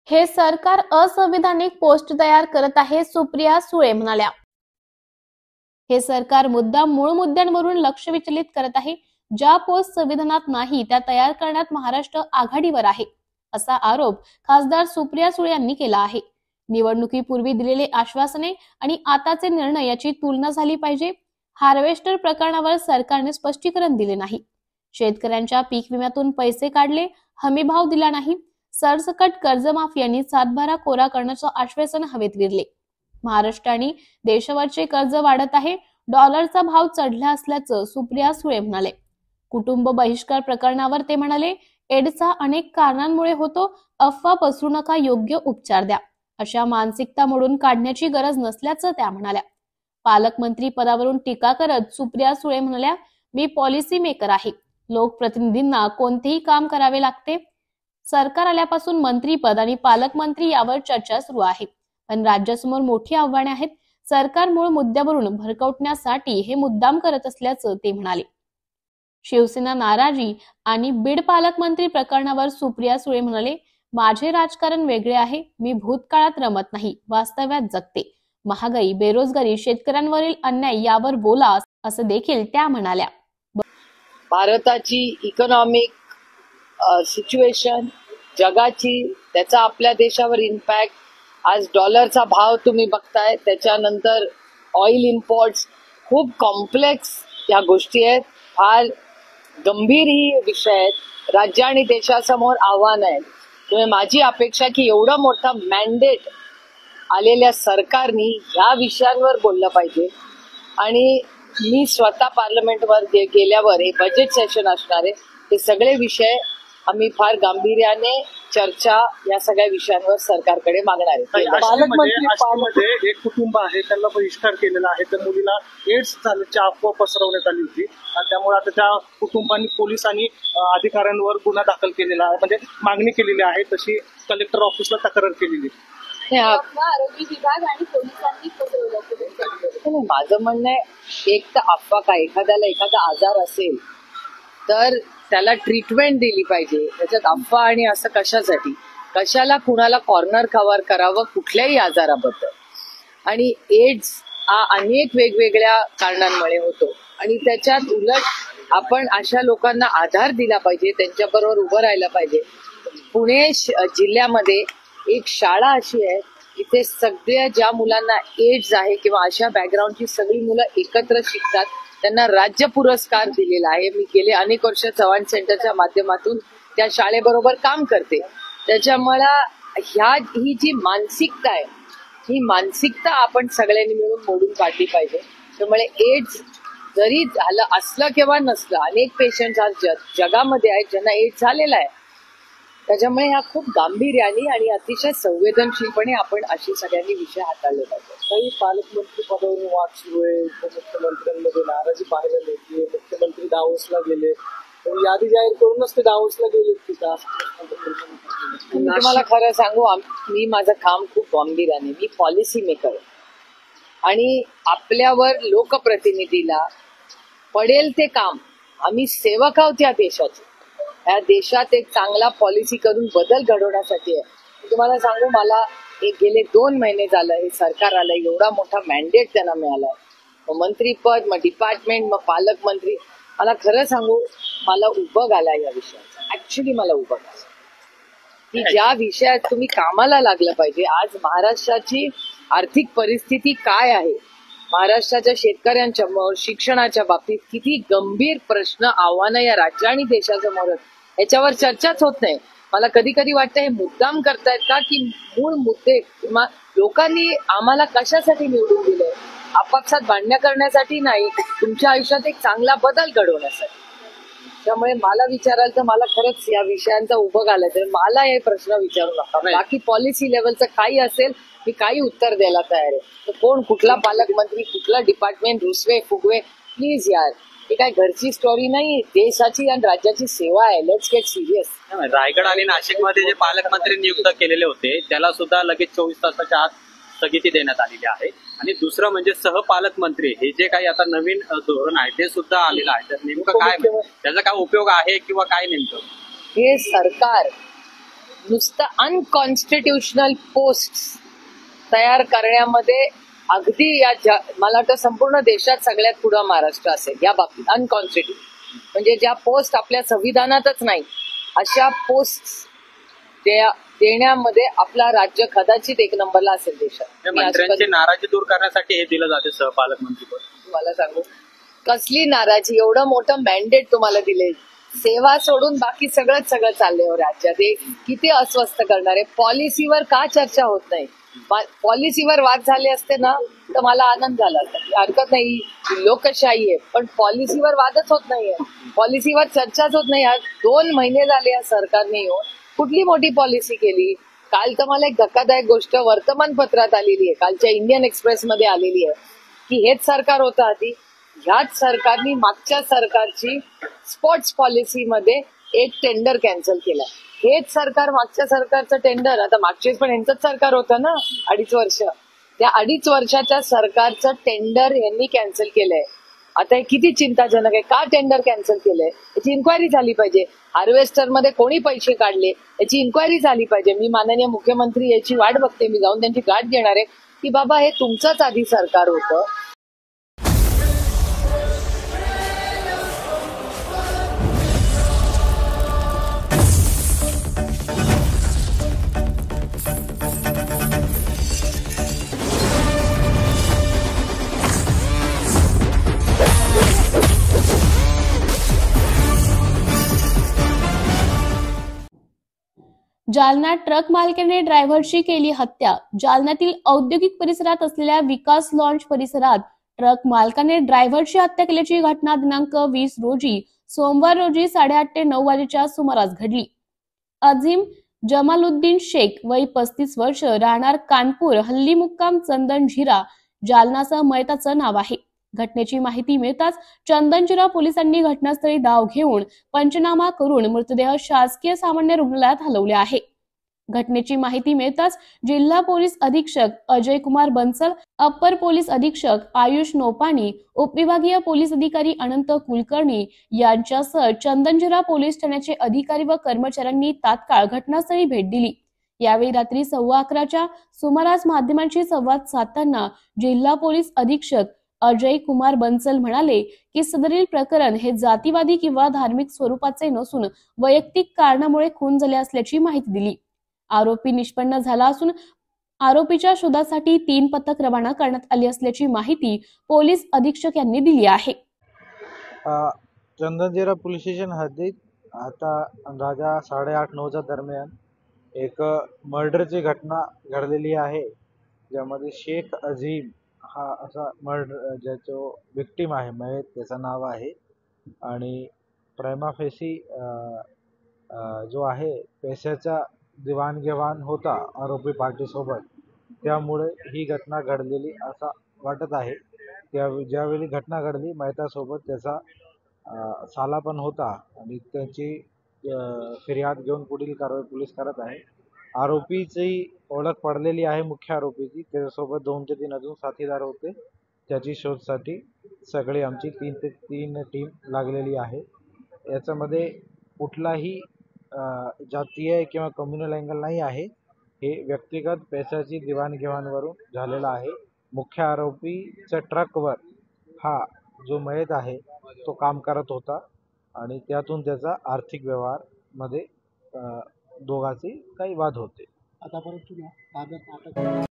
हे सरकार असंविधानिक पोस्ट तयार करत आहे, सुप्रिया सुळे म्हणाल्या. हे सरकार मुद्दाम मूळ मुद्द्यांवरून लक्ष विचलित करत आहे. ज्या पोस्ट संविधानात नाही त्या तयार करण्यात महाराष्ट्र आघाडीवर आहे, असा आरोप खासदार सुप्रिया सुळे यांनी केला आहे. निवडणुकीपूर्वी दिलेले आश्वासने आणि आताचे निर्णय याची तुलना झाली पाहिजे. हार्वेस्टर प्रकरणावर सरकारने स्पष्टीकरण दिले नाही. शेतकऱ्यांच्या पीक विम्यातून पैसे काढले, हमीभाव दिला नाही. सरसकट कर्जमाफी आणि सातबारा कोरा करण्याचं आश्वासन हवेत विरले. महाराष्ट्र आणि देशावरचे कर्ज वाढत आहे. डॉलरचा भाव चढला असल्याचं सुप्रिया सुळे म्हणाले. कुटुंब बहिष्कार प्रकरणावर ते म्हणाले, एड्सचा अनेक कारणांमुळे होतो. अफवा पसरू नका, योग्य उपचार द्या. अशा मानसिकता मोडून काढण्याची गरज नसल्याचं त्या म्हणाल्या. पालकमंत्री पदावरून टीका करत सुप्रिया सुळे म्हणाल्या, मी पॉलिसी मेकर आहे. लोकप्रतिनिधींना कोणतेही काम करावे लागते. सरकार आल्यापासून मंत्रीपद आणि पालकमंत्री यावर चर्चा सुरू आहे, पण राज्यासमोर मोठी आव्हाने आहेत. सरकार मूळ मुद्द्यावरून भरकटण्यासाठी हे मुद्दाम करत असल्याचं ते म्हणाले. शिवसेना नाराजी आणि बीड पालकमंत्री प्रकरणावर सुप्रिया सुळे म्हणाले, माझे राजकारण वेगळे आहे. मी भूतकाळात रमत नाही, वास्तव्यात जगते. महागाई, बेरोजगारी, शेतकऱ्यांवरील अन्याय यावर बोला, असं देखील त्या म्हणाल्या. भारताची इकॉनॉमिक सिच्युएशन, जगाची, त्याचा आपल्या देशावर इम्पॅक्ट, आज डॉलरचा भाव तुम्ही बघताय, त्याच्यानंतर ऑइल इम्पोर्ट्स, खूप कॉम्प्लेक्स या गोष्टी आहेत. फार गंभीर ही विषय आहेत. राज्य आणि देशासमोर आव्हान आहेत. त्यामुळे माझी अपेक्षा की एवढा मोठा मॅन्डेट आलेल्या सरकारनी ह्या विषयांवर बोललं पाहिजे. आणि मी स्वतः पार्लमेंटवर गेल्यावर हे बजेट सेशन असणार आहे, हे सगळे विषय आम्ही फार गांभीर्याने चर्चा या सगळ्या विषयांवर सरकारकडे मागणार आहे. पालकमंत्री एक कुटुंब आहे, त्यांना बहिष्कार केलेला आहे. त्या मुलीला एड्स झाल्याची अफवा पसरवण्यात आली होती आणि त्यामुळे आता त्या कुटुंबांनी, पोलिसांनी अधिकाऱ्यांवर गुन्हा दाखल केलेला आहे, म्हणजे मागणी केलेली आहे. तशी कलेक्टर ऑफिसला तक्रार केलेली. आरोग्य विभाग आणि पोलिसांनी पसरवलं. माझं म्हणणं आहे, एक तर अफवा काय, एखादा आजार असेल तर त्याला ट्रीटमेंट दिली पाहिजे. त्याच्यात अफवा आणि असं कशासाठी, कशाला कुणाला कॉर्नर कव्हर करावं कुठल्याही आजाराबद्दल. आणि एड्स हा अनेक वेगवेगळ्या कारणांमुळे होतो आणि त्याच्यात उलट आपण अशा लोकांना आधार दिला पाहिजे, त्यांच्याबरोबर उभं राहायला पाहिजे. पुणे जिल्ह्यामध्ये एक शाळा अशी आहे, इथे सगळ्या ज्या मुलांना एड्स आहे किंवा अशा बॅकग्राऊंडची सगळी मुलं एकत्र शिकतात, त्यांना राज्य पुरस्कार दिलेला आहे. मी गेले अनेक वर्ष चव्हाण सेंटरच्या माध्यमातून त्या शाळेबरोबर काम करते. त्याच्यामुळे ही जी मानसिकता आहे, ही मानसिकता आपण सगळ्यांनी मिळून मोडून काढली पाहिजे. त्यामुळे एड्स जरी झालं असलं किंवा नसलं, अनेक पेशंट आज जगामध्ये आहेत ज्यांना एड्स झालेला आहे. त्याच्यामुळे ह्या खूप गांभीर्याने आणि अतिशय संवेदनशीलपणे आपण अशी सगळ्यांनी विषय हाताळले पाहिजे. काही पालकमंत्री पदावरून वाद सुरू आहे, मुख्यमंत्र्यांमध्ये नाराजी पाहायला मिळते. मुख्यमंत्री दावोसला गेले, यादी जाहीर करूनच ते दावोसला गेले की का? तुम्हाला खरं सांगू, मी माझं काम खूप गांभीर्याने, मी पॉलिसी मेकर आणि आपल्यावर लोकप्रतिनिधीला पडेल ते काम, आम्ही सेवक आहोत या देशाचे. या देशात एक चांगला पॉलिसी करून बदल घडवण्यासाठी आहे. तुम्हाला सांगू, मला एक गेले 2 महिने झालं हे सरकार आलं, एवढा मोठा मॅन्डेट त्यांना मिळालाय. मग मंत्रीपद, मग डिपार्टमेंट, मग पालकमंत्री. मला खरं सांगू, मला उभं आलाय या विषयाचं. ऍक्च्युली मला उभं आलं की ज्या विषयात तुम्ही कामाला लागलं पाहिजे. आज महाराष्ट्राची आर्थिक परिस्थिती काय आहे, महाराष्ट्राच्या शेतकऱ्यांच्या शिक्षणाच्या बाबतीत किती गंभीर प्रश्न, आव्हानं या राज्य आणि देशासमोर, याच्यावर चर्चाच होत नाही. मला कधी कधी वाटतं हे मुद्दाम करतायत का, की मूळ मुद्दे किंवा लोकांनी आम्हाला कशासाठी निवडून दिले, आपापसात भांडण्या करण्यासाठी नाही, तुमच्या आयुष्यात एक चांगला बदल घडवण्यासाठी. त्यामुळे मला विचाराल तर मला खरंच या विषयांचा उभं घालाय, तर मला हे प्रश्न विचारू नका. बाकी पॉलिसी लेवलचं काही असेल, मी काही उत्तर द्यायला तयार आहे. तर कोण, कुठला पालकमंत्री, कुठला डिपार्टमेंट, रुसवे फुगवे, प्लीज यार, ही काय घरची स्टोरी नाही, देशाची आणि राज्याची सेवा आहे. Let's get serious. रायगड आणि नाशिकमध्ये जे पालकमंत्री नियुक्त केलेले होते त्याला सुद्धा लगेच 24 तासाच्या आत स्थगिती देण्यात आलेली आहे. आणि दुसरं म्हणजे सहपालकमंत्री, हे जे काही आता नवीन धोरण आहे ते सुद्धा आलेलं आहे. तर नेमकं काय, त्याचा काय उपयोग आहे किंवा काय नेमकं? हे सरकार नुसतं अनकॉन्स्टिट्युशनल पोस्ट तयार करण्यामध्ये अगदी मला वाटतं संपूर्ण देशात सगळ्यात पुढं महाराष्ट्र असेल या बाबतीत. अनकॉन्स्टिट्यूशन म्हणजे ज्या पोस्ट आपल्या संविधानातच नाही अशा पोस्ट देण्यामध्ये आपला राज्य कदाचित एक नंबरला असेल देशात. मंत्र्यांची नाराजी दूर करण्यासाठी हे दिलं जाते सहपालकमंत्री पद. तुम्हाला सांगू कसली नाराजी, एवढं मोठं मॅन्डेट तुम्हाला दिले, सेवा सोडून बाकी सगळं चाललंय हो राज्यात. हे किती अस्वस्थ करणार आहे. पॉलिसीवर का चर्चा होत नाही? पॉलिसीवर वाद झाले असते ना तर मला आनंद झाला असता, हरकत नाही, लोकशाही आहे, पण पॉलिसीवर वादच होत नाहीये, पॉलिसीवर चर्चाच होत नाही. 2 महिने झाले या सरकारने येऊन कुठली मोठी पॉलिसी केली? काल तर मला एक धक्कादायक गोष्ट वर्तमानपत्रात आलेली आहे, कालच्या इंडियन एक्सप्रेस मध्ये आलेली आहे की हेच सरकार होतं आधी, ह्याच सरकारने मागच्या सरकारची स्पोर्ट्स पॉलिसीमध्ये एक टेंडर कॅन्सल केलं. हेच सरकार मागच्या सरकारचं टेंडर, आता मागचेच पण यांचंच सरकार होतं ना 2.5 वर्ष, त्या 2.5 वर्षाच्या सरकारचं टेंडर यांनी कॅन्सल केलंय. आता हे किती चिंताजनक आहे. का टेंडर कॅन्सल केलंय याची इन्क्वायरी झाली पाहिजे. हार्वेस्टर मध्ये कोणी पैसे काढले याची इन्क्वायरी झाली पाहिजे. मी माननीय मुख्यमंत्री याची वाट बघते, मी जाऊन त्यांची गाठ घेणार आहे की बाबा हे तुमचंच आधी सरकार होतं. जालना ट्रक मालकाने ड्रायव्हरची केली हत्या. जालन्यातील औद्योगिक परिसरात असलेल्या विकास लॉन्च परिसरात ट्रक मालकाने ड्रायव्हरची हत्या केल्याची घटना दिनांक 20 रोजी सोमवार रोजी 8:30 ते 9 वाजेच्या सुमारास घडली. अझीम जमालुद्दीन शेख वय 35 वर्ष, राहणार कानपूर, हल्ली मुक्काम चंदनझिरा, जालनासह मयताचं नाव आहे. घटनेची माहिती मिळताच चंदनझिरा पोलिसांनी घटनास्थळी धाव घेऊन पंचनामा करून मृतदेह शासकीय सामान्य रुग्णालयात हलवले आहे. घटनेची माहिती मिळताच जिल्हा पोलीस अधीक्षक अजय कुमार बन्सल, अप्पर पोलीस अधीक्षक आयुष नोपानी, उपविभागीय पोलीस अधिकारी अनंत कुलकर्णी यांच्यासह चंदनझिरा पोलीस ठाण्याचे अधिकारी व कर्मचाऱ्यांनी तात्काळ घटनास्थळी भेट दिली. यावेळी रात्री 11:15च्या सुमारास माध्यमांशी संवाद साधताना जिल्हा पोलीस अधीक्षक अजय कुमार बन्सल म्हणाले की सदरील प्रकरण हे जातीवादी किंवा धार्मिक स्वरूपाचे नसून वैयक्तिक कारणामुळे खून झाले असल्याची माहिती दिली. आरोपी निष्पन्न झाला असून आरोपीच्या शोधासाठी 3 पथक रवाना करण्यात आली असल्याची माहिती पोलीस अधीक्षक यांनी दिली आहे. चंदनझिरा पोलीस स्टेशन हद्दीत आता अंदाजा 8:30-9च्या दरम्यान एक मर्डरची घटना घडलेली आहे, ज्यामध्ये शेख अझीम हा असा मर्डर ज्याचं विक्टिम आहे, मयत त्याचं नाव आहे, आणि प्रेमा फेसी जो आहे पैशाचा देवाणघेवाण होता आरोपी पार्टीसोबत, त्यामुळे ही घटना घडलेली असं वाटत आहे. ज्यावेळी घटना घडली मयतासोबत त्याचा साला पण होता आणि त्याची फिर्याद घेऊन पुढील कारवाई पोलीस करत आहे. आरोपीची ओळख पडलेली आहे, मुख्य आरोपीची, त्याच्यासोबत 2 ते 3 अजून साथीदार होते. त्याची शोधसाठी सगळी आमची 3 ते 3 टीम लागलेली आहे. याच्यामध्ये कुठलाही जातीय किंवा कम्युनल अँगल नाही आहे. हे व्यक्तिगत पैशाची देवाणघेवाणवरून झालेला आहे. मुख्य आरोपीच्या ट्रकवर हा जो मयत आहे तो काम करत होता आणि त्यातून त्याचा आर्थिक व्यवहारमध्ये दोघांचे काही वाद होते. आतापर्यंत